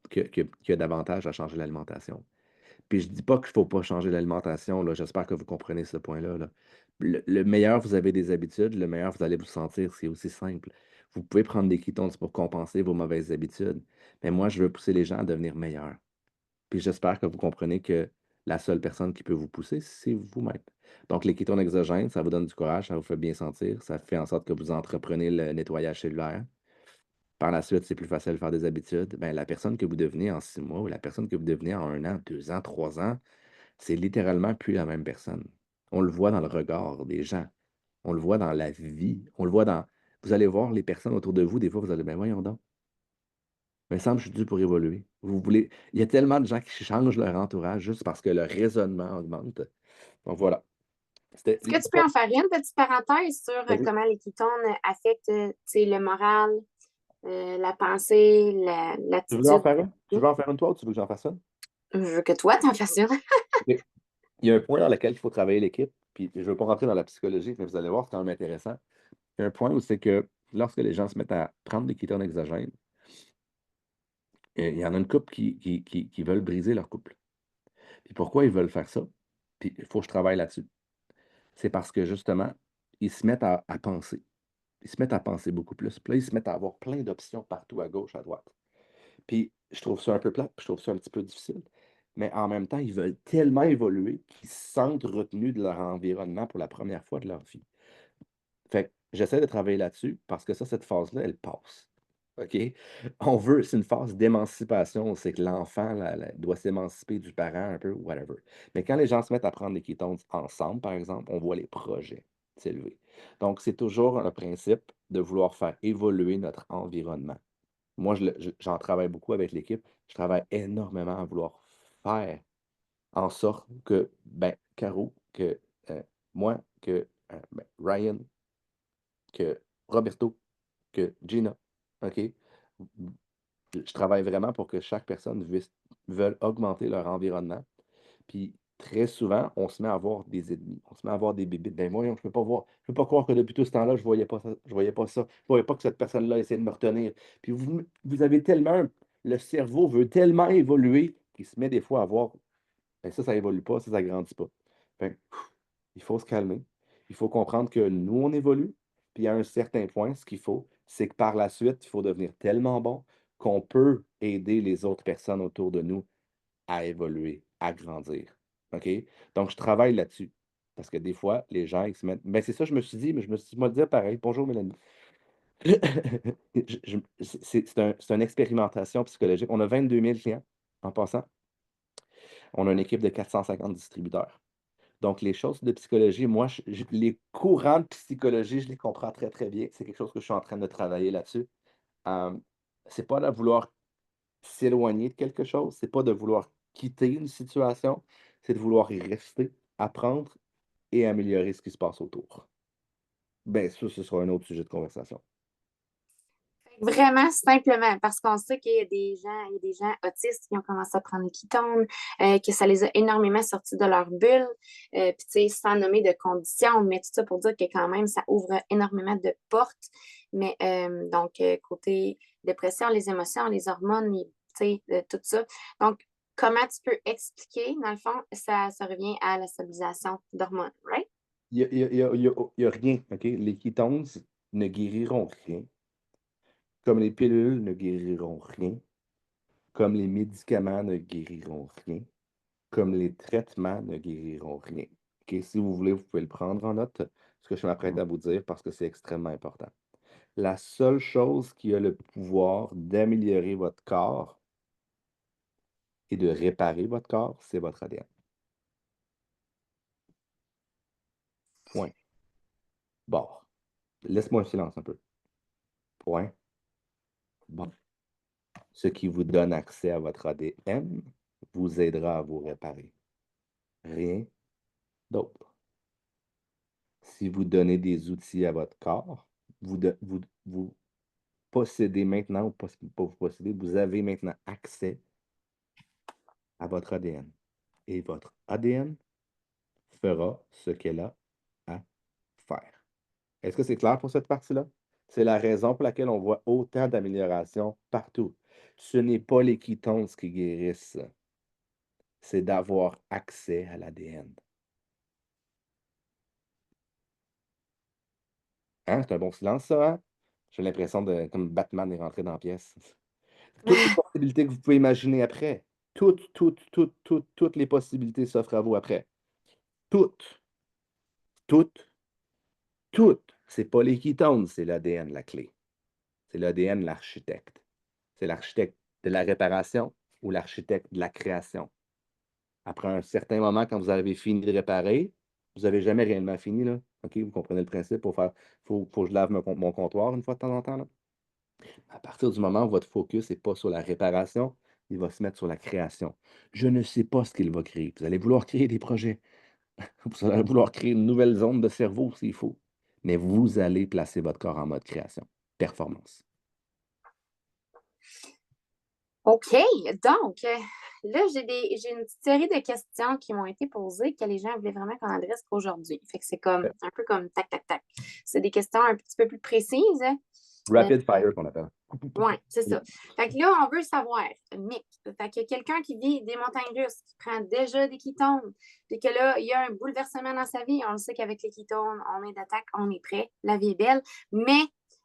que d'avantages à changer l'alimentation. Puis je dis pas qu'il ne faut pas changer l'alimentation, là. J'espère que vous comprenez ce point-là, là. Le meilleur vous avez des habitudes, le meilleur vous allez vous sentir. C'est aussi simple. Vous pouvez prendre des ketones pour compenser vos mauvaises habitudes. Mais moi, je veux pousser les gens à devenir meilleurs. Puis j'espère que vous comprenez que la seule personne qui peut vous pousser, c'est vous-même. Donc, les kétones exogènes, ça vous donne du courage, ça vous fait bien sentir, ça fait en sorte que vous entreprenez le nettoyage cellulaire. Par la suite, c'est plus facile de faire des habitudes. Ben, la personne que vous devenez en 6 mois ou la personne que vous devenez en 1 an, 2 ans, 3 ans, c'est littéralement plus la même personne. On le voit dans le regard des gens. On le voit dans la vie. On le voit dans. Vous allez voir les personnes autour de vous, des fois, vous allez, ben voyons donc. Il me semble que je suis dû pour évoluer. Vous voulez. Il y a tellement de gens qui changent leur entourage juste parce que le raisonnement augmente. Donc voilà. C'était. Est-ce que tu peux en faire une petite parenthèse sur Vas-y. comment les ketones affectent tu sais, le moral, la pensée, Tu veux en l'attitude? faire une? Tu veux en faire une toi ou tu veux que j'en fasse une? Je veux que toi, t'en fasses une. OK. Il y a un point dans lequel il faut travailler l'équipe, puis je ne veux pas rentrer dans la psychologie, mais vous allez voir, c'est quand même intéressant. Il y a un point où c'est que lorsque les gens se mettent à prendre des kétones exogènes, il y en a une couple qui veulent briser leur couple. Puis pourquoi ils veulent faire ça? Puis il faut que je travaille là-dessus. C'est parce que justement, ils se mettent à penser. Ils se mettent à penser beaucoup plus. Puis là, ils se mettent à avoir plein d'options partout, à gauche, à droite. Puis je trouve ça un peu plate, puis je trouve ça un petit peu difficile. Mais en même temps, ils veulent tellement évoluer qu'ils se sentent retenus de leur environnement pour la première fois de leur vie. Fait que j'essaie de travailler là-dessus parce que ça, cette phase-là, elle passe. OK? C'est une phase d'émancipation, c'est que l'enfant doit s'émanciper du parent un peu, whatever. Mais quand les gens se mettent à prendre des kétones ensemble, par exemple, on voit les projets s'élever. Donc, c'est toujours un principe de vouloir faire évoluer notre environnement. Moi, j'en travaille beaucoup avec l'équipe. Je travaille énormément à vouloir faire en sorte que, ben, Caro, que moi, que ben, Ryan, que Roberto, que Gina, OK? Je travaille vraiment pour que chaque personne veuille augmenter leur environnement. Puis très souvent, on se met à avoir des ennemis, on se met à avoir des bébites. Ben voyons, je peux pas croire que depuis tout ce temps-là, je voyais pas ça, je voyais pas que cette personne-là essayait de me retenir. Puis vous avez tellement, le cerveau veut tellement évoluer qu'il se met des fois à voir, ben ça évolue pas, ça grandit pas. Fait que, il faut se calmer. Il faut comprendre que nous, on évolue. Puis à un certain point, ce qu'il faut, c'est que par la suite, il faut devenir tellement bon qu'on peut aider les autres personnes autour de nous à évoluer, à grandir. OK? Donc, je travaille là-dessus. Parce que des fois, les gens, ils se mettent. Ben, c'est ça, je me suis dit, mais je me suis dit pareil. Bonjour, Mélanie. C'est une expérimentation psychologique. On a 22 000 clients en passant. On a une équipe de 450 distributeurs. Donc, les choses de psychologie, moi, les courants de psychologie, je les comprends très, très bien. C'est quelque chose que je suis en train de travailler là-dessus. Euh, c'est pas de vouloir s'éloigner de quelque chose, c'est pas de vouloir quitter une situation, c'est de vouloir y rester, apprendre et améliorer ce qui se passe autour. Ben, ça, ce sera un autre sujet de conversation. Vraiment simplement, parce qu'on sait il y a des gens autistes qui ont commencé à prendre les ketones, que ça les a énormément sortis de leur bulle, puis tu sais, sans nommer de conditions, mais tout ça pour dire que quand même, ça ouvre énormément de portes. Mais donc, côté dépression, les émotions, les hormones, tu sais, tout ça. Donc, comment tu peux expliquer, dans le fond, ça revient à la stabilisation d'hormones, right? Il y a rien, OK? Les ketones ne guériront rien, comme les pilules ne guériront rien, comme les médicaments ne guériront rien, comme les traitements ne guériront rien. OK? Si vous voulez, vous pouvez le prendre en note, ce que je m'apprête à vous dire, parce que c'est extrêmement important. La seule chose qui a le pouvoir d'améliorer votre corps et de réparer votre corps, c'est votre ADN. Point. Bon. Laisse-moi le silence un peu. Point. Bon. Ce qui vous donne accès à votre ADN vous aidera à vous réparer. Rien d'autre. Si vous donnez des outils à votre corps, vous possédez maintenant, ou pas vous possédez, vous avez maintenant accès à votre ADN. Et votre ADN fera ce qu'elle a à faire. Est-ce que c'est clair pour cette partie-là? C'est la raison pour laquelle on voit autant d'améliorations partout. Ce n'est pas les ketones qui guérissent, c'est d'avoir accès à l'ADN. Hein? C'est un bon silence, ça, hein? J'ai l'impression de comme Batman est rentré dans la pièce. Toutes les possibilités que vous pouvez imaginer après. Toutes les possibilités s'offrent à vous après. Toutes, toutes, toutes. C'est pas les ketones, c'est l'ADN la clé. C'est l'ADN l'architecte. C'est l'architecte de la réparation ou l'architecte de la création. Après un certain moment, quand vous avez fini de réparer, vous n'avez jamais réellement fini, là. OK, vous comprenez le principe pour faire. Faut que je lave mon comptoir une fois de temps en temps, là. À partir du moment où votre focus n'est pas sur la réparation, il va se mettre sur la création. Je ne sais pas ce qu'il va créer. Vous allez vouloir créer des projets. Vous allez vouloir créer une nouvelle zone de cerveau s'il faut. Mais vous allez placer votre corps en mode création, performance. OK. Donc, là, j'ai une petite série de questions qui m'ont été posées que les gens voulaient vraiment qu'on adresse aujourd'hui. Fait que c'est comme un peu comme tac, tac, tac. C'est des questions un petit peu plus précises. Rapid fire qu'on appelle. Oui, c'est ça. Fait que là, on veut savoir, Mick, fait qu'il y a quelqu'un qui vit des montagnes russes, qui prend déjà des ketones, puis que là, il y a un bouleversement dans sa vie. On le sait qu'avec les ketones, on est d'attaque, on est prêt, la vie est belle. Mais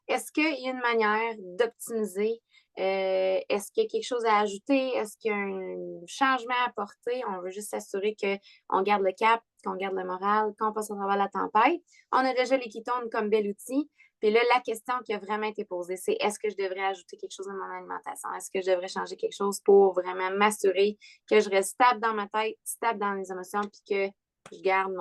est-ce qu'il y a une manière d'optimiser? Est-ce qu'il y a quelque chose à ajouter? Est-ce qu'il y a un changement à apporter? On veut juste s'assurer qu'on garde le cap, qu'on garde le moral, qu'on passe au travers la tempête. On a déjà les ketones comme bel outil. Puis là, la question qui a vraiment été posée, c'est est-ce que je devrais ajouter quelque chose à mon alimentation? Est-ce que je devrais changer quelque chose pour vraiment m'assurer que je reste stable dans ma tête, stable dans les émotions, puis que je garde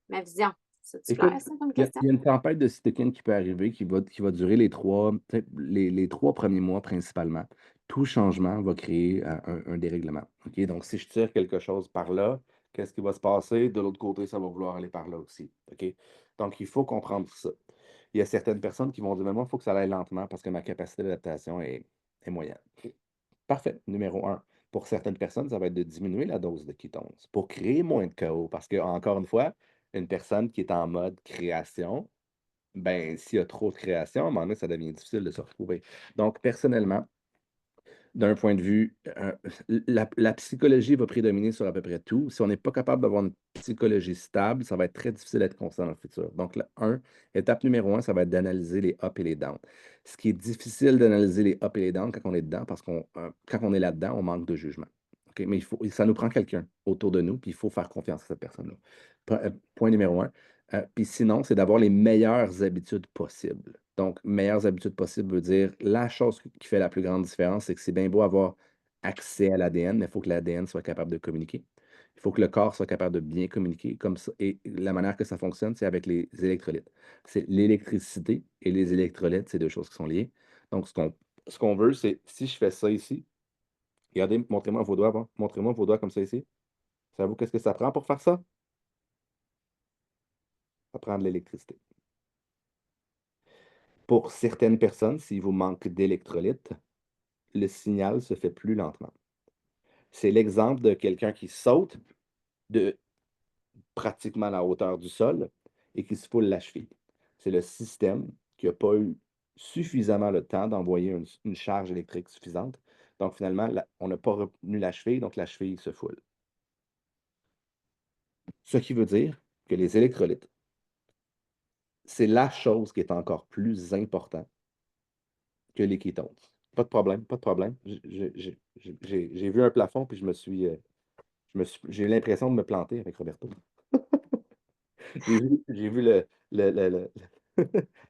ma vision? C'est-tu Écoute, clair, ça, comme il y, a question? il y a une tempête de cytokines qui peut arriver, qui va durer peut-être les 3 premiers mois principalement. Tout changement va créer un dérèglement. OK? Donc, si je tire quelque chose par là, qu'est-ce qui va se passer? De l'autre côté, ça va vouloir aller par là aussi. OK? Donc, il faut comprendre ça. Il y a certaines personnes qui vont dire, mais moi, il faut que ça aille lentement parce que ma capacité d'adaptation est moyenne. OK. Parfait. Numéro un. Pour certaines personnes, ça va être de diminuer la dose de ketones pour créer moins de chaos. Parce que, encore une fois, une personne qui est en mode création, ben, s'il y a trop de création, à un moment donné, ça devient difficile de se retrouver. Donc, personnellement, d'un point de vue, la psychologie va prédominer sur à peu près tout. Si on n'est pas capable d'avoir une psychologie stable, ça va être très difficile d'être constant dans le futur. Donc, étape numéro un, ça va être d'analyser les ups et les downs. Ce qui est difficile d'analyser les ups et les downs quand on est dedans, parce qu'on quand on est là-dedans, on manque de jugement. OK? Mais ça nous prend quelqu'un autour de nous, puis il faut faire confiance à cette personne-là. Point numéro un. Puis sinon, c'est d'avoir les meilleures habitudes possibles. Donc, meilleures habitudes possibles veut dire la chose qui fait la plus grande différence, c'est que c'est bien beau avoir accès à l'ADN, mais il faut que l'ADN soit capable de communiquer. Il faut que le corps soit capable de bien communiquer comme ça. Et la manière que ça fonctionne, c'est avec les électrolytes. C'est l'électricité et les électrolytes, c'est deux choses qui sont liées. Donc, ce qu'on veut, c'est si je fais ça ici, regardez, montrez-moi vos doigts, montrez-moi vos doigts comme ça ici. Savez-vous qu'est-ce que ça prend pour faire ça? Ça prend de l'électricité. Pour certaines personnes, s'il vous manque d'électrolytes, le signal se fait plus lentement. C'est l'exemple de quelqu'un qui saute de pratiquement la hauteur du sol et qui se foule la cheville. C'est le système qui n'a pas eu suffisamment le temps d'envoyer une charge électrique suffisante. Donc, finalement, on n'a pas retenu la cheville, donc la cheville se foule. Ce qui veut dire que les électrolytes, c'est la chose qui est encore plus importante que les ketones. Pas de problème, pas de problème. J'ai vu un plafond, puis j'ai eu l'impression de me planter avec Roberto. J'ai vu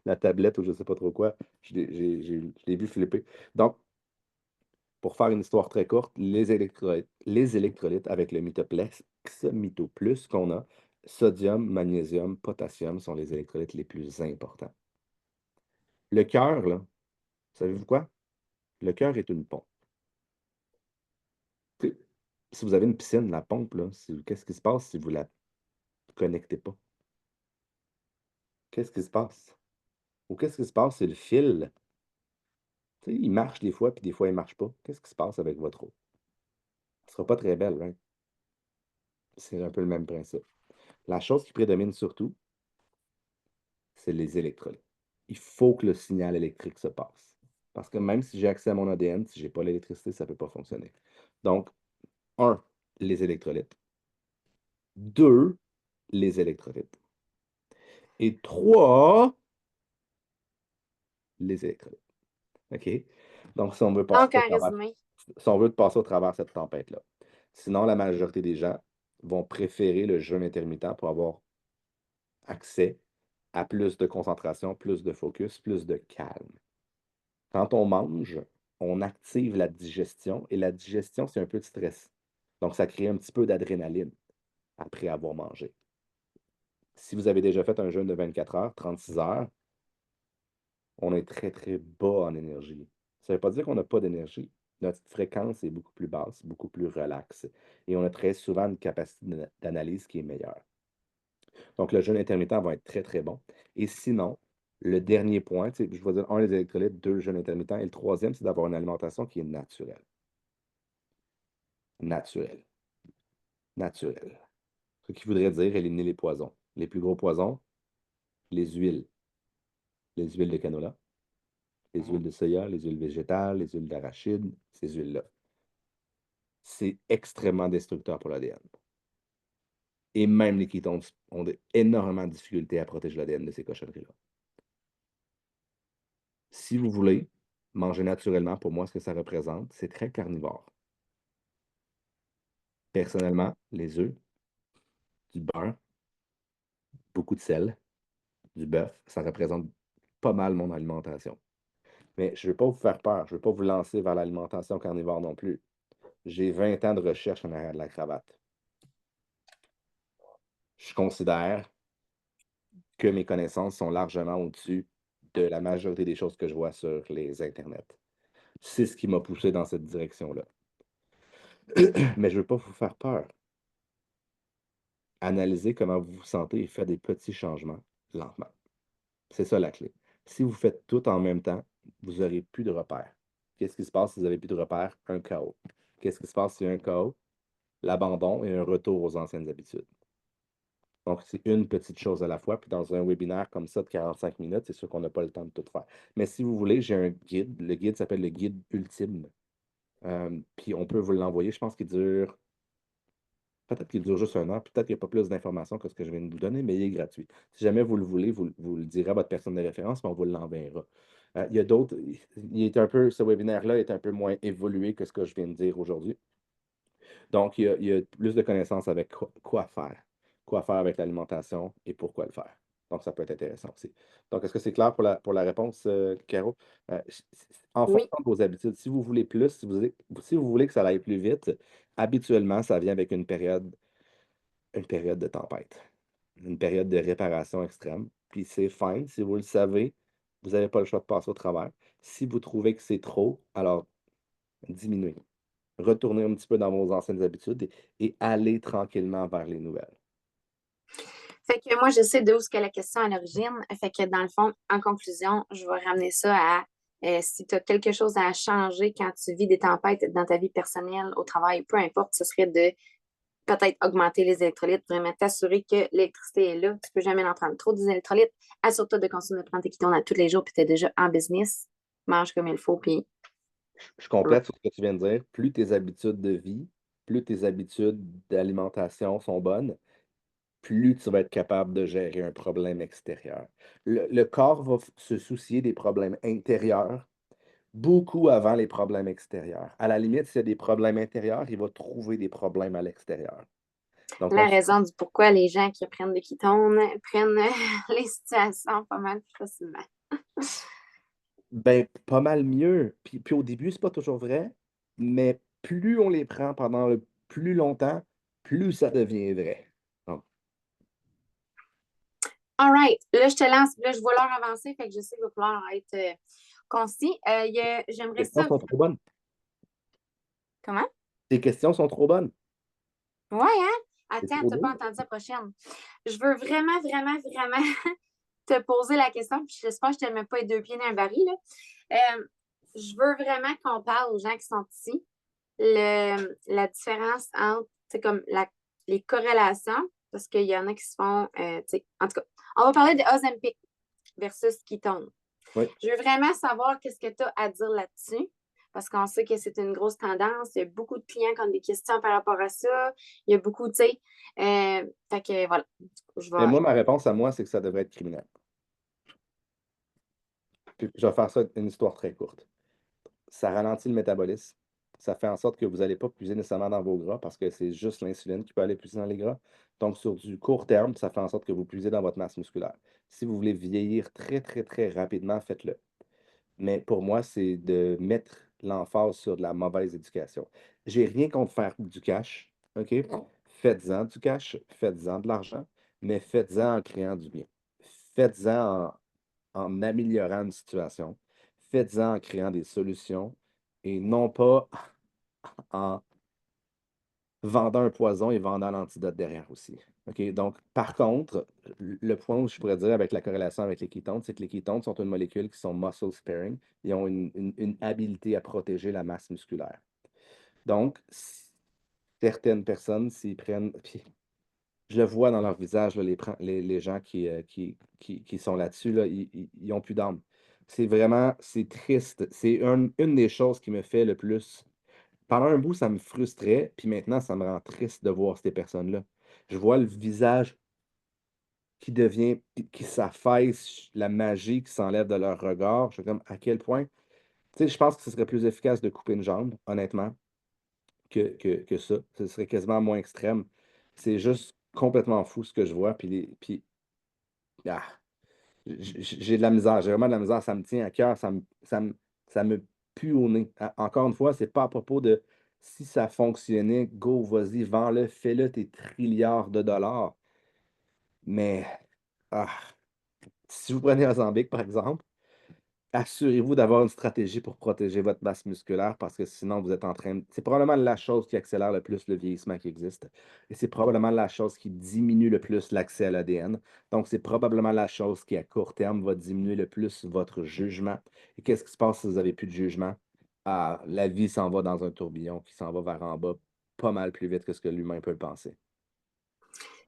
la tablette ou je ne sais pas trop quoi. Je l'ai vu flipper. Donc, pour faire une histoire très courte, les électrolytes avec le Mytho Plus qu'on a, sodium, magnésium, potassium sont les électrolytes les plus importants. Le cœur, là, savez-vous quoi? Le cœur est une pompe. Tu sais, si vous avez une piscine, la pompe, là, qu'est-ce qui se passe si vous la connectez pas? Qu'est-ce qui se passe? Ou qu'est-ce qui se passe si le fil, tu sais, il marche des fois, puis des fois, il marche pas? Qu'est-ce qui se passe avec votre eau? Elle sera pas très belle, right? C'est un peu le même principe. La chose qui prédomine surtout, c'est les électrolytes. Il faut que le signal électrique se passe. Parce que même si j'ai accès à mon ADN, si j'ai pas l'électricité, ça peut pas fonctionner. Donc, un, les électrolytes. Deux, les électrolytes. Et trois, les électrolytes. OK? Donc, si on veut passer Donc, au en travers, résumé, si on veut passer au travers cette tempête-là. Sinon, la majorité des gens vont préférer le jeûne intermittent pour avoir accès à plus de concentration, plus de focus, plus de calme. Quand on mange, on active la digestion et la digestion, c'est un peu de stress. Donc, ça crée un petit peu d'adrénaline après avoir mangé. Si vous avez déjà fait un jeûne de 24 heures, 36 heures, on est très, très bas en énergie. Ça ne veut pas dire qu'on n'a pas d'énergie. Notre fréquence est beaucoup plus basse, beaucoup plus relaxe. Et on a très souvent une capacité d'analyse qui est meilleure. Donc, le jeûne intermittent va être très, très bon. Et sinon, le dernier point, je vais dire un, les électrolytes, deux, le jeûne intermittent. Et le troisième, c'est d'avoir une alimentation qui est naturelle. Naturelle. Naturelle. Ce qui voudrait dire éliminer les poisons. Les plus gros poisons, les huiles. Les huiles de canola, les huiles de soya, les huiles végétales, les huiles d'arachide, ces huiles-là. C'est extrêmement destructeur pour l'ADN. Et même les ketones ont énormément de difficultés à protéger l'ADN de ces cochonneries-là. Si vous voulez manger naturellement, pour moi, ce que ça représente, c'est très carnivore. Personnellement, les œufs, du beurre, beaucoup de sel, du bœuf, ça représente pas mal mon alimentation. Mais je ne veux pas vous faire peur, je ne veux pas vous lancer vers l'alimentation carnivore non plus. J'ai 20 ans de recherche en arrière de la cravate. Je considère que mes connaissances sont largement au-dessus de la majorité des choses que je vois sur les internets. C'est ce qui m'a poussé dans cette direction-là. Mais je ne veux pas vous faire peur. Analysez comment vous vous sentez et faites des petits changements lentement. C'est ça la clé. Si vous faites tout en même temps, vous n'aurez plus de repères. Qu'est-ce qui se passe si vous n'avez plus de repères? Un chaos. Qu'est-ce qui se passe si un chaos? L'abandon et un retour aux anciennes habitudes. Donc, c'est une petite chose à la fois. Puis dans un webinaire comme ça de 45 minutes, c'est sûr qu'on n'a pas le temps de tout faire. Mais si vous voulez, j'ai un guide. Le guide s'appelle le guide ultime. Puis on peut vous l'envoyer. Je pense qu'il dure. Peut-être qu'il dure juste 1 heure. Peut-être qu'il n'y a pas plus d'informations que ce que je viens de vous donner, mais il est gratuit. Si jamais vous le voulez, vous le direz à votre personne de référence, mais on vous l'enverra. Il y a d'autres. Ce webinaire-là est un peu moins évolué que ce que je viens de dire aujourd'hui. Donc, il y a plus de connaissances avec quoi faire. Quoi faire avec l'alimentation et pourquoi le faire. Donc, ça peut être intéressant aussi. Donc, est-ce que c'est clair pour la réponse, Caro? En oui. fonction de vos habitudes, si vous voulez plus, si vous voulez que ça aille plus vite, habituellement, ça vient avec une période de tempête, une période de réparation extrême. Puis c'est fine, si vous le savez, vous n'avez pas le choix de passer au travers. Si vous trouvez que c'est trop, alors diminuez. retourner un petit peu dans vos anciennes habitudes et aller tranquillement vers les nouvelles. Fait que moi, je sais d'où est-ce que la question à l'origine. Fait que dans le fond, en conclusion, je vais ramener ça à si tu as quelque chose à changer quand tu vis des tempêtes dans ta vie personnelle, au travail, peu importe, ce serait de peut-être augmenter les électrolytes, vraiment t'assurer que l'électricité est là. Tu peux jamais en prendre trop des électrolytes. Assure-toi de consommer de prendre tes kétones à tous les jours, puis tu es déjà en business. Mange comme il faut, puis Je complète sur ce que tu viens de dire. Plus tes habitudes de vie, plus tes habitudes d'alimentation sont bonnes, plus tu vas être capable de gérer un problème extérieur. Le corps va se soucier des problèmes intérieurs beaucoup avant les problèmes extérieurs. À la limite, s'il y a des problèmes intérieurs, il va trouver des problèmes à l'extérieur. Donc, la raison du pourquoi les gens qui prennent des kétones prennent les situations pas mal plus facilement. ben, pas mal mieux. Puis au début, c'est pas toujours vrai, mais plus on les prend pendant le plus longtemps, plus ça devient vrai. Donc, All right. Là, je te lance. Là, je vois l'heure avancer, fait que je sais qu'il va falloir être concis. tes J'aimerais questions ça. sont trop bonnes. Comment? Tes questions sont trop bonnes. Ouais, hein? C'est Attends, trop t'as pas beau. entendu la prochaine. Je veux vraiment, vraiment, vraiment te poser la question, puis j'espère que je te mets pas les deux pieds dans un baril, là. Je veux vraiment qu'on parle aux gens qui sont ici, la différence entre, c'est comme les corrélations, parce qu'il y en a qui se font, en tout cas, on va parler de Ozempic versus ketone. Oui. Je veux vraiment savoir qu'est-ce que tu as à dire là-dessus, parce qu'on sait que c'est une grosse tendance. Il y a beaucoup de clients qui ont des questions par rapport à ça. Il y a beaucoup, tu sais. Fait que voilà, je Mais vais. moi, ma réponse à moi, c'est que ça devrait être criminel. Puis je vais faire ça une histoire très courte. Ça ralentit le métabolisme. Ça fait en sorte que vous n'allez pas puiser nécessairement dans vos gras parce que c'est juste l'insuline qui peut aller puiser dans les gras. Donc, sur du court terme, ça fait en sorte que vous puisez dans votre masse musculaire. Si vous voulez vieillir très, très, très rapidement, faites-le. Mais pour moi, c'est de mettre l'emphase sur de la mauvaise éducation. J'ai rien contre faire du cash, OK? Faites-en du cash, faites-en de l'argent, mais faites-en en créant du bien. Faites-en en améliorant une situation. Faites-en en créant des solutions et non pas en vendant un poison et vendant l'antidote derrière aussi. OK? Donc, par contre, le point où je pourrais dire avec la corrélation avec les kétones, c'est que les kétones sont une molécule qui sont muscle sparing. Ils ont une habilité à protéger la masse musculaire. Donc, certaines personnes, s'ils prennent, puis je le vois dans leur visage, là, les gens qui sont là-dessus, là, ils n'ont plus d'âme. C'est vraiment, c'est triste. C'est une des choses qui me fait le plus. Pendant un bout, ça me frustrait, puis maintenant, ça me rend triste de voir ces personnes-là. Je vois le visage qui devient, qui s'affaisse, la magie qui s'enlève de leur regard. Je suis comme, à quel point. Tu sais, je pense que ce serait plus efficace de couper une jambe, honnêtement, que ça. Ce serait quasiment moins extrême. C'est juste complètement fou ce que je vois, puis ah, j'ai de la misère, j'ai vraiment de la misère, ça me tient à cœur, ça me pue au nez. Encore une fois, c'est pas à propos de si ça fonctionnait, go, vas-y, vends-le, fais-le tes trilliards de dollars. Mais ah, si vous prenez Ozempic, par exemple, assurez-vous d'avoir une stratégie pour protéger votre masse musculaire parce que sinon, vous êtes en train c'est probablement la chose qui accélère le plus le vieillissement qui existe et c'est probablement la chose qui diminue le plus l'accès à l'ADN. Donc, c'est probablement la chose qui, à court terme, va diminuer le plus votre jugement. Et qu'est-ce qui se passe si vous avez plus de jugement? Ah, la vie s'en va dans un tourbillon qui s'en va vers en bas pas mal plus vite que ce que l'humain peut le penser.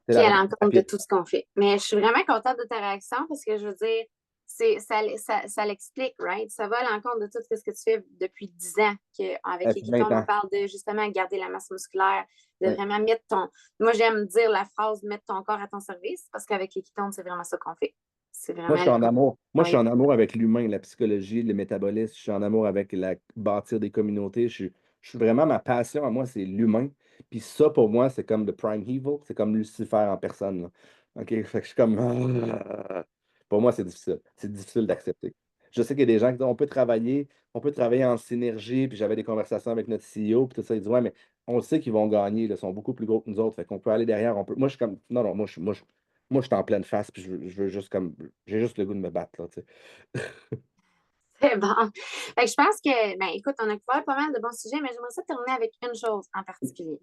C'est Puis la à réponse l'encontre de rapide. tout ce qu'on fait. Mais je suis vraiment contente de ta réaction parce que je veux dire, ça l'explique, right? Ça va à l'encontre de tout ce que tu fais depuis 10 ans, qu'avec les Depuis 20 kétones, on ans. parle de justement garder la masse musculaire, de Ouais. vraiment mettre ton. Moi, j'aime dire la phrase mettre ton corps à ton service parce qu'avec les kétones, c'est vraiment ça qu'on fait. C'est Moi, je vraiment suis le en amour. Moi, je suis travailler. en amour avec l'humain, la psychologie, le métabolisme. Je suis en amour avec bâtir des communautés. Je suis vraiment, ma passion à moi, c'est l'humain. Puis ça, pour moi, c'est comme The Prime Evil. C'est comme Lucifer en personne, là. OK? Fait que je suis comme. Pour moi, c'est difficile. C'est difficile d'accepter. Je sais qu'il y a des gens qui disent on peut travailler en synergie. Puis j'avais des conversations avec notre CEO. Puis tout ça, ils disent ouais, mais on sait qu'ils vont gagner. Là, ils sont beaucoup plus gros que nous autres. Fait qu'on peut aller derrière. Moi, je suis comme. Non, non, moi, je suis en pleine face, puis je veux juste comme. J'ai juste le goût de me battre, là, tu sais. C'est bon. Fait que je pense que, ben, écoute, on a couvert pas mal de bons sujets, mais j'aimerais ça terminer avec une chose en particulier.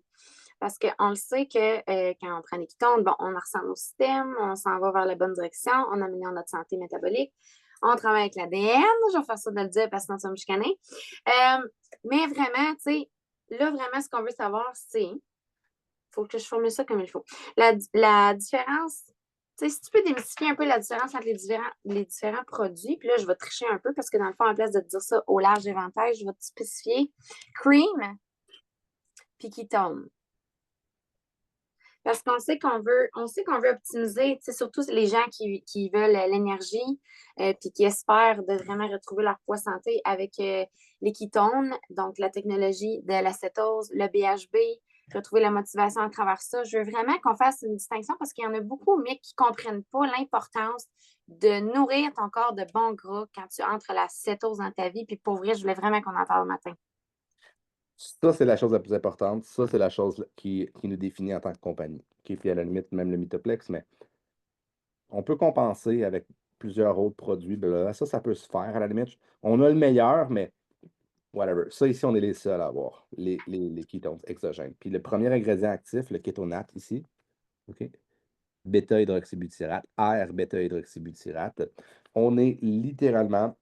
Parce qu'on le sait que quand on prend des ketones, bon, on ressent nos systèmes, on s'en va vers la bonne direction, on améliore notre santé métabolique, on travaille avec l'ADN, je vais faire ça de le dire parce que sinon ça va me chicaner. Mais vraiment, tu sais, là, vraiment, ce qu'on veut savoir, c'est, il faut que je formule ça comme il faut. La différence, tu sais, si tu peux démystifier un peu la différence entre les différents produits, puis là, je vais tricher un peu parce que dans le fond, en place de te dire ça au large éventail, je vais te spécifier cream puis ketone. Parce qu'on sait qu'on veut optimiser, tu sais, surtout les gens qui veulent l'énergie puis qui espèrent de vraiment retrouver leur poids santé avec les ketones, donc la technologie de l'acétose, le BHB, retrouver la motivation à travers ça. Je veux vraiment qu'on fasse une distinction parce qu'il y en a beaucoup, mais qui ne comprennent pas l'importance de nourrir ton corps de bons gras quand tu entres la cétose dans ta vie. Puis pour vrai, je voulais vraiment qu'on en parle le matin. Ça, c'est la chose la plus importante. Ça, c'est la chose qui nous définit en tant que compagnie. Puis à la limite, même le Mitoplex, mais on peut compenser avec plusieurs autres produits. Blablabla. Ça peut se faire à la limite. On a le meilleur, mais whatever. Ça, ici, on est les seuls à avoir, les ketones exogènes. Puis le premier ingrédient actif, le kétonate ici, OK? Bêta-hydroxybutyrate, R-bêta-hydroxybutyrate, on est littéralement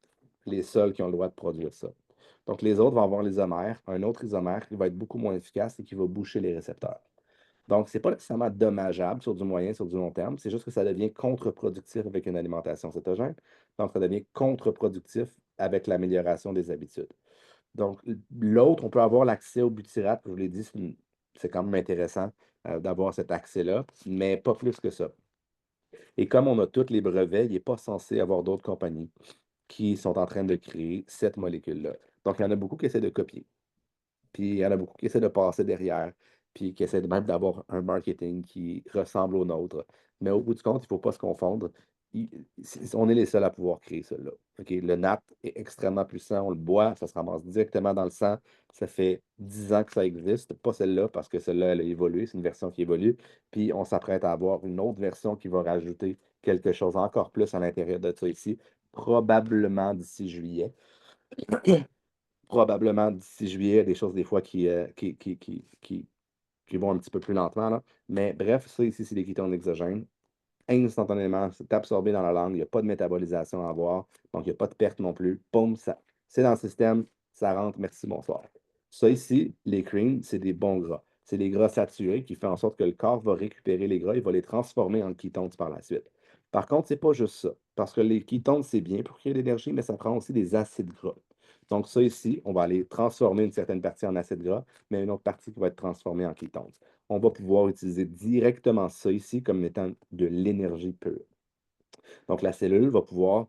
les seuls qui ont le droit de produire ça. Donc, les autres vont avoir l'isomère, un autre isomère qui va être beaucoup moins efficace et qui va boucher les récepteurs. Donc, ce n'est pas nécessairement dommageable sur du moyen, sur du long terme, c'est juste que ça devient contre-productif avec une alimentation cétogène. Donc, ça devient contre-productif avec l'amélioration des habitudes. Donc, l'autre, on peut avoir l'accès au butyrate, je vous l'ai dit, c'est quand même intéressant d'avoir cet accès-là, mais pas plus que ça. Et comme on a tous les brevets, il n'est pas censé avoir d'autres compagnies qui sont en train de créer cette molécule-là. Donc, il y en a beaucoup qui essaient de copier. Puis, il y en a beaucoup qui essaient de passer derrière, puis qui essaient même d'avoir un marketing qui ressemble au nôtre. Mais au bout du compte, il ne faut pas se confondre. On est les seuls à pouvoir créer cela. OK? Le NAT est extrêmement puissant, on le boit, ça se ramasse directement dans le sang. Ça fait 10 ans que ça existe, pas celle-là, parce que celle-là, elle a évolué, c'est une version qui évolue. Puis on s'apprête à avoir une autre version qui va rajouter quelque chose encore plus à l'intérieur de ça ici, probablement d'ici juillet. Probablement d'ici juillet, des choses des fois qui vont un petit peu plus lentement, là. Mais bref, ça ici, c'est des ketones exogènes. Instantanément, c'est absorbé dans la langue, il n'y a pas de métabolisation à avoir, donc il n'y a pas de perte non plus. Boum, ça, c'est dans le système, ça rentre, merci, bonsoir. Ça ici, les creams, c'est des bons gras. C'est des gras saturés qui font en sorte que le corps va récupérer les gras, il va les transformer en ketones par la suite. Par contre, c'est pas juste ça, parce que les ketones, c'est bien pour créer de l'énergie, mais ça prend aussi des acides gras. Donc ça ici, on va aller transformer une certaine partie en acides gras, mais une autre partie qui va être transformée en ketones. On va pouvoir utiliser directement ça ici comme étant de l'énergie pure. Donc, la cellule va pouvoir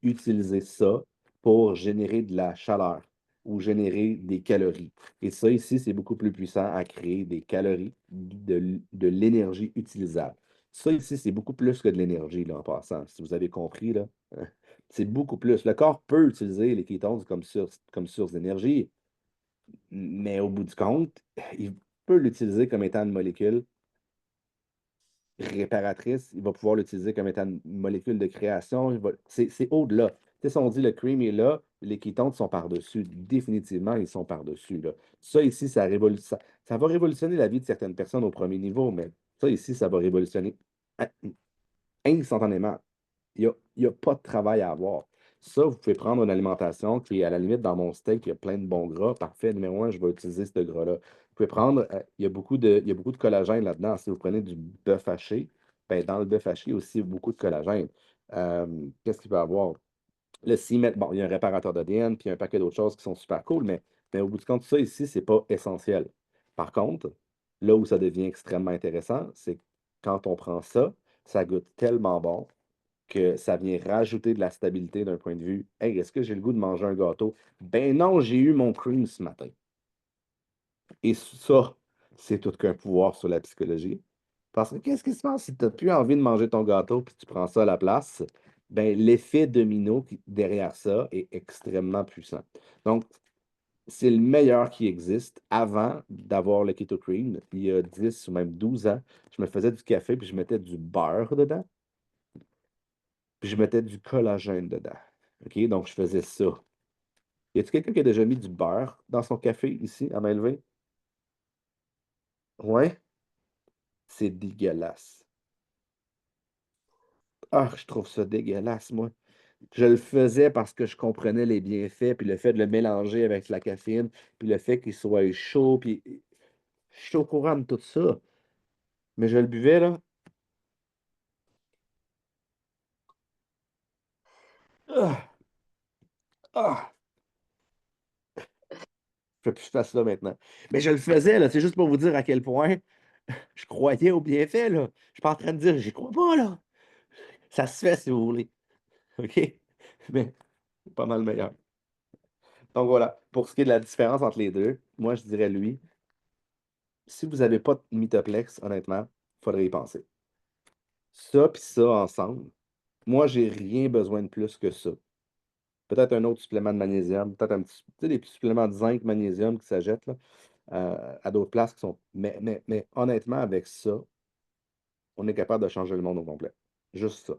utiliser ça pour générer de la chaleur ou générer des calories. Et ça ici, c'est beaucoup plus puissant à créer des calories, de l'énergie utilisable. Ça ici, c'est beaucoup plus que de l'énergie, là, en passant. Si vous avez compris, là, c'est beaucoup plus. Le corps peut utiliser les kétones comme source d'énergie, mais au bout du compte, il peut l'utiliser comme étant une molécule réparatrice, il va pouvoir l'utiliser comme étant une molécule de création. C'est au-delà. Tu sais, si on dit le cream est là, les ketones sont par-dessus. Définitivement, ils sont par-dessus, là. Ça, ici, ça va révolutionner la vie de certaines personnes au premier niveau, mais ça, ici, ça va révolutionner instantanément. Il y a pas de travail à avoir. Ça, vous pouvez prendre une alimentation qui est à la limite dans mon steak, il y a plein de bons gras. Parfait, numéro un, je vais utiliser ce gras-là. Vous pouvez prendre, il y a beaucoup de collagène là-dedans. Si vous prenez du bœuf haché, ben, dans le bœuf haché, il y a aussi beaucoup de collagène. Qu'est-ce qu'il peut y avoir? Le cimet, bon, il y a un réparateur d'ADN, puis un paquet d'autres choses qui sont super cool, mais au bout du compte, ça ici, c'est pas essentiel. Par contre, là où ça devient extrêmement intéressant, c'est quand on prend ça, ça goûte tellement bon que ça vient rajouter de la stabilité d'un point de vue. Hey, est-ce que j'ai le goût de manger un gâteau? Ben non, j'ai eu mon cream ce matin. Et ça, c'est tout qu'un pouvoir sur la psychologie. Parce que qu'est-ce qui se passe si tu n'as plus envie de manger ton gâteau puis tu prends ça à la place? Ben, l'effet domino derrière ça est extrêmement puissant. Donc, c'est le meilleur qui existe avant d'avoir le Keto Cream. Il y a 10 ou même 12 ans, je me faisais du café puis je mettais du beurre dedans puis je mettais du collagène dedans. OK? Donc, je faisais ça. Y a-t-il quelqu'un qui a déjà mis du beurre dans son café ici, à main levée? Ouais? C'est dégueulasse. Ah, je trouve ça dégueulasse, moi. Je le faisais parce que je comprenais les bienfaits, puis le fait de le mélanger avec la caféine, puis le fait qu'il soit chaud, puis je suis au courant de tout ça. Mais je le buvais, là. Ah, ah, je fais plus faire ça maintenant. Mais je le faisais, là. C'est juste pour vous dire à quel point je croyais aux bienfaits, là. Je suis pas en train de dire, j'y crois pas, là. Ça se fait si vous voulez. OK? Mais c'est pas mal meilleur. Donc voilà. Pour ce qui est de la différence entre les deux, moi, je dirais lui. Si vous n'avez pas de Mitoplex, honnêtement, il faudrait y penser. Ça puis ça ensemble, moi, j'ai rien besoin de plus que ça. Peut-être un autre supplément de magnésium, peut-être un petit, tu sais, des petits suppléments de zinc, magnésium qui s'achètent là, à d'autres places qui sont. Mais honnêtement, avec ça, on est capable de changer le monde au complet. Juste ça.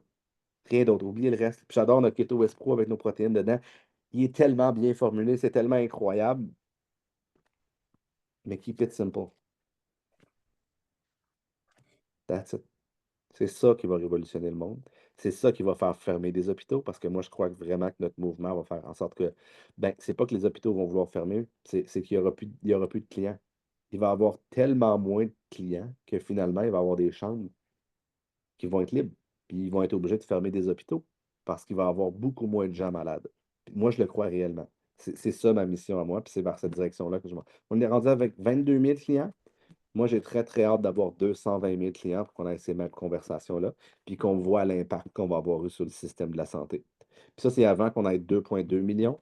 Rien d'autre. Oubliez le reste. Puis j'adore notre Keto West Pro avec nos protéines dedans. Il est tellement bien formulé, c'est tellement incroyable. Mais keep it simple. That's it. C'est ça qui va révolutionner le monde. C'est ça qui va faire fermer des hôpitaux parce que moi, je crois que vraiment que notre mouvement va faire en sorte que, ben, c'est pas que les hôpitaux vont vouloir fermer, c'est qu'il y aura plus de clients. Il va y avoir tellement moins de clients que finalement, il va y avoir des chambres qui vont être libres. Puis ils vont être obligés de fermer des hôpitaux parce qu'il va y avoir beaucoup moins de gens malades. Puis moi, je le crois réellement. C'est ça ma mission à moi, puis c'est vers cette direction-là que je m'en. On est rendu avec 22 000 clients. Moi, j'ai très, très hâte d'avoir 220 000 clients pour qu'on ait ces mêmes conversations-là, puis qu'on voit l'impact qu'on va avoir eu sur le système de la santé. Puis ça, c'est avant qu'on ait 2,2 millions.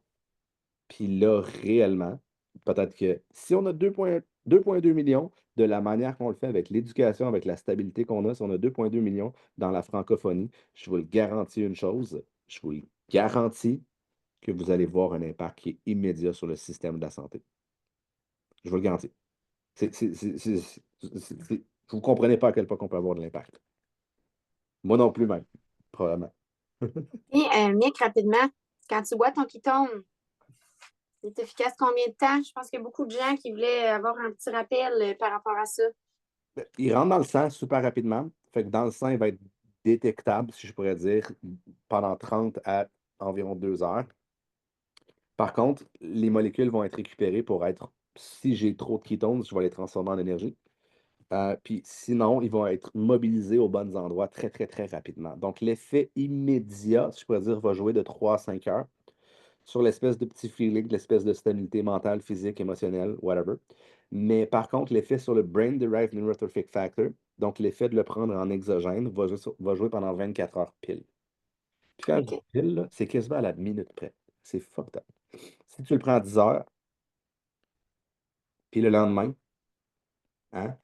Puis là, réellement, peut-être que si on a 2,2 millions, de la manière qu'on le fait avec l'éducation, avec la stabilité qu'on a, si on a 2,2 millions dans la francophonie, je vous le garantis une chose, je vous le garantis que vous allez voir un impact qui est immédiat sur le système de la santé. Je vous le garantis. Vous ne comprenez pas à quel point on peut avoir de l'impact. Moi non plus, même, probablement. Et Mick, rapidement, quand tu bois ton ketone, il est efficace combien de temps? Je pense qu'il y a beaucoup de gens qui voulaient avoir un petit rappel par rapport à ça. Il rentre dans le sang super rapidement. Fait que dans le sang, il va être détectable, si je pourrais dire, pendant 30 à environ 2 heures. Par contre, les molécules vont être récupérées pour être, si j'ai trop de ketones, je vais les transformer en énergie. Puis sinon, ils vont être mobilisés aux bons endroits très, très, très rapidement. Donc, l'effet immédiat, si je pourrais dire, va jouer de 3 à 5 heures sur l'espèce de petit feeling, l'espèce de stabilité mentale, physique, émotionnelle, whatever. Mais par contre, l'effet sur le Brain-Derived Neurotrophic Factor, donc l'effet de le prendre en exogène, va jouer pendant 24 heures pile. Puis quand je dis OK. pile, là, c'est quasiment à la minute près. C'est fucked up. Si tu le prends à 10 heures, puis le lendemain, hein,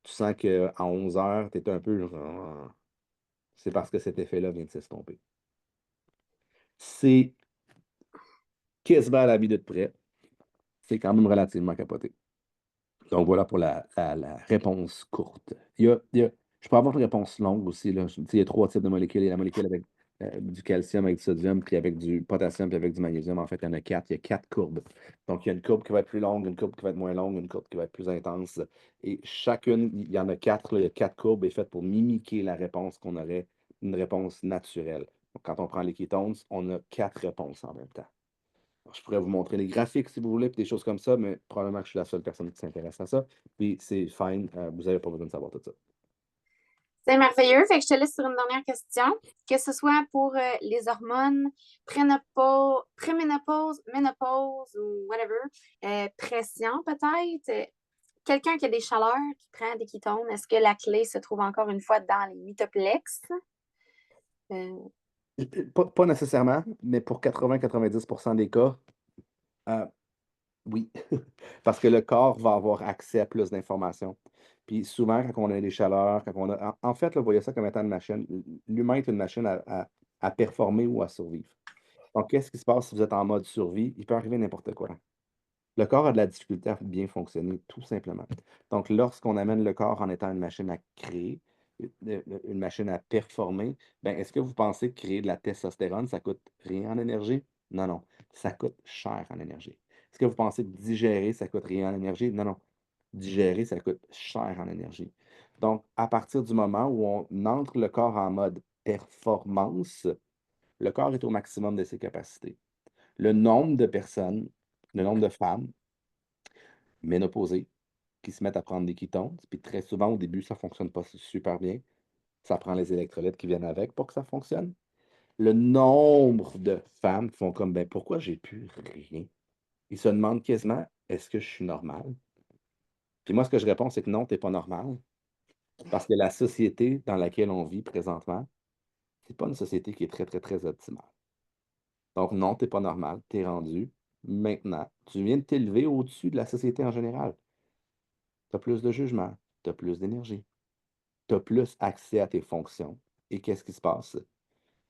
tu sens qu'à 11 heures, tu es un peu genre, c'est parce que cet effet-là vient de s'estomper. C'est quasiment à la minute près. C'est quand même relativement capoté. Donc voilà pour la réponse courte. Je peux avoir une réponse longue aussi. Là. Tu sais, il y a 3 types de molécules. Il y a la molécule avec du calcium, avec du sodium, puis avec du potassium, puis avec du magnésium. En fait, il y en a 4. Il y a 4 courbes. Donc, il y a une courbe qui va être plus longue, une courbe qui va être moins longue, une courbe qui va être plus intense. Et chacune, il y en a 4. Là, il y a 4 courbes est faites pour mimiquer la réponse qu'on aurait, une réponse naturelle. Donc, quand on prend les ketones, on a 4 réponses en même temps. Alors, je pourrais vous montrer les graphiques si vous voulez, puis des choses comme ça, mais probablement que je suis la seule personne qui s'intéresse à ça. Puis c'est fine, vous n'avez pas besoin de savoir tout ça. C'est merveilleux. Fait que je te laisse sur une dernière question. Que ce soit pour les hormones, préménopause, ménopause ou whatever, pression peut-être. Quelqu'un qui a des chaleurs, qui prend des ketones, est-ce que la clé se trouve encore une fois dans les mitoplex? Euh, Pas nécessairement, mais pour 80-90% des cas, euh, oui. Parce que le corps va avoir accès à plus d'informations. Puis souvent, quand on a des chaleurs, quand on a. En fait, là, vous voyez ça comme étant une machine. L'humain est une machine à performer ou à survivre. Donc, qu'est-ce qui se passe si vous êtes en mode survie? Il peut arriver n'importe quoi. Le corps a de la difficulté à bien fonctionner, tout simplement. Donc, lorsqu'on amène le corps en étant une machine à créer, une machine à performer, ben, est-ce que vous pensez que créer de la testostérone, ça coûte rien en énergie? Non, non, ça coûte cher en énergie. Est-ce que vous pensez que digérer, ça coûte rien en énergie? Non, non, digérer, ça coûte cher en énergie. Donc, à partir du moment où on entre le corps en mode performance, le corps est au maximum de ses capacités. Le nombre de personnes, le nombre de femmes ménopausées qui se mettent à prendre des ketones, puis très souvent, au début, ça ne fonctionne pas super bien. Ça prend les électrolytes qui viennent avec pour que ça fonctionne. Le nombre de femmes qui font comme, ben, pourquoi j'ai plus rien? Ils se demandent quasiment, est-ce que je suis normal? Puis moi, ce que je réponds, c'est que non, tu n'es pas normal. Parce que la société dans laquelle on vit présentement, c'est pas une société qui est très, très, très optimale. Donc, non, tu n'es pas normal, tu es rendu. Maintenant, tu viens de t'élever au-dessus de la société en général. Tu as plus de jugement, tu as plus d'énergie, tu as plus accès à tes fonctions. Et qu'est-ce qui se passe?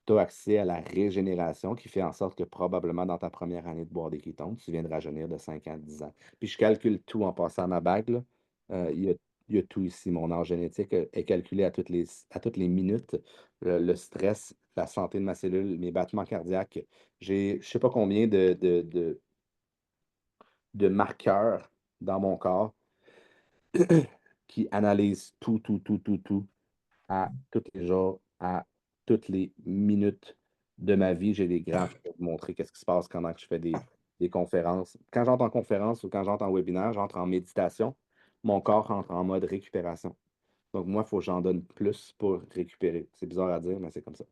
Tu as accès à la régénération qui fait en sorte que probablement dans ta première année de boire des kétones, tu viens de rajeunir de 5 ans à 10 ans. Puis je calcule tout en passant à ma bague, là. Il y a tout ici. Mon âge génétique est calculé à toutes les minutes. Le stress, la santé de ma cellule, mes battements cardiaques. J'ai je ne sais pas combien de marqueurs dans mon corps qui analysent tout, tout, tout, tout, tout à tous les jours, à toutes les minutes de ma vie. J'ai des graphes pour vous montrer qu'est-ce qui se passe pendant que je fais des conférences. Quand j'entre en conférence ou quand j'entre en webinaire, j'entre en méditation, mon corps entre en mode récupération. Donc, moi, il faut que j'en donne plus pour récupérer. C'est bizarre à dire, mais c'est comme ça.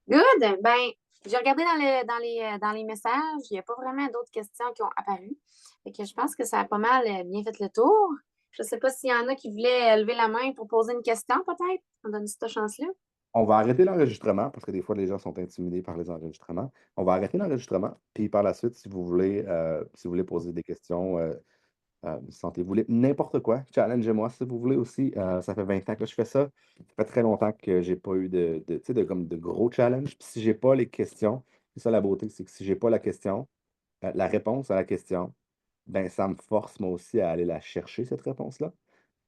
Good. Ben, j'ai regardé dans les messages. Il n'y a pas vraiment d'autres questions qui ont apparu. Fait que je pense que ça a pas mal bien fait le tour. Je ne sais pas s'il y en a qui voulaient lever la main pour poser une question, peut-être. On donne cette chance-là. On va arrêter l'enregistrement parce que des fois, les gens sont intimidés par les enregistrements. On va arrêter l'enregistrement. Puis par la suite, si vous voulez poser des questions, sentez-vous libre. N'importe quoi, challengez-moi si vous voulez aussi. Ça fait 20 ans que je fais ça. Ça fait très longtemps que j'ai pas eu tu sais, comme de gros challenges. Puis si j'ai pas les questions, c'est ça la beauté, c'est que si j'ai pas la question, la réponse à la question, ben ça me force moi aussi à aller la chercher, cette réponse-là.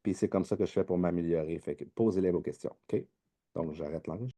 Puis c'est comme ça que je fais pour m'améliorer. Fait que posez-les vos questions, OK? Donc j'arrête l'enregistrement.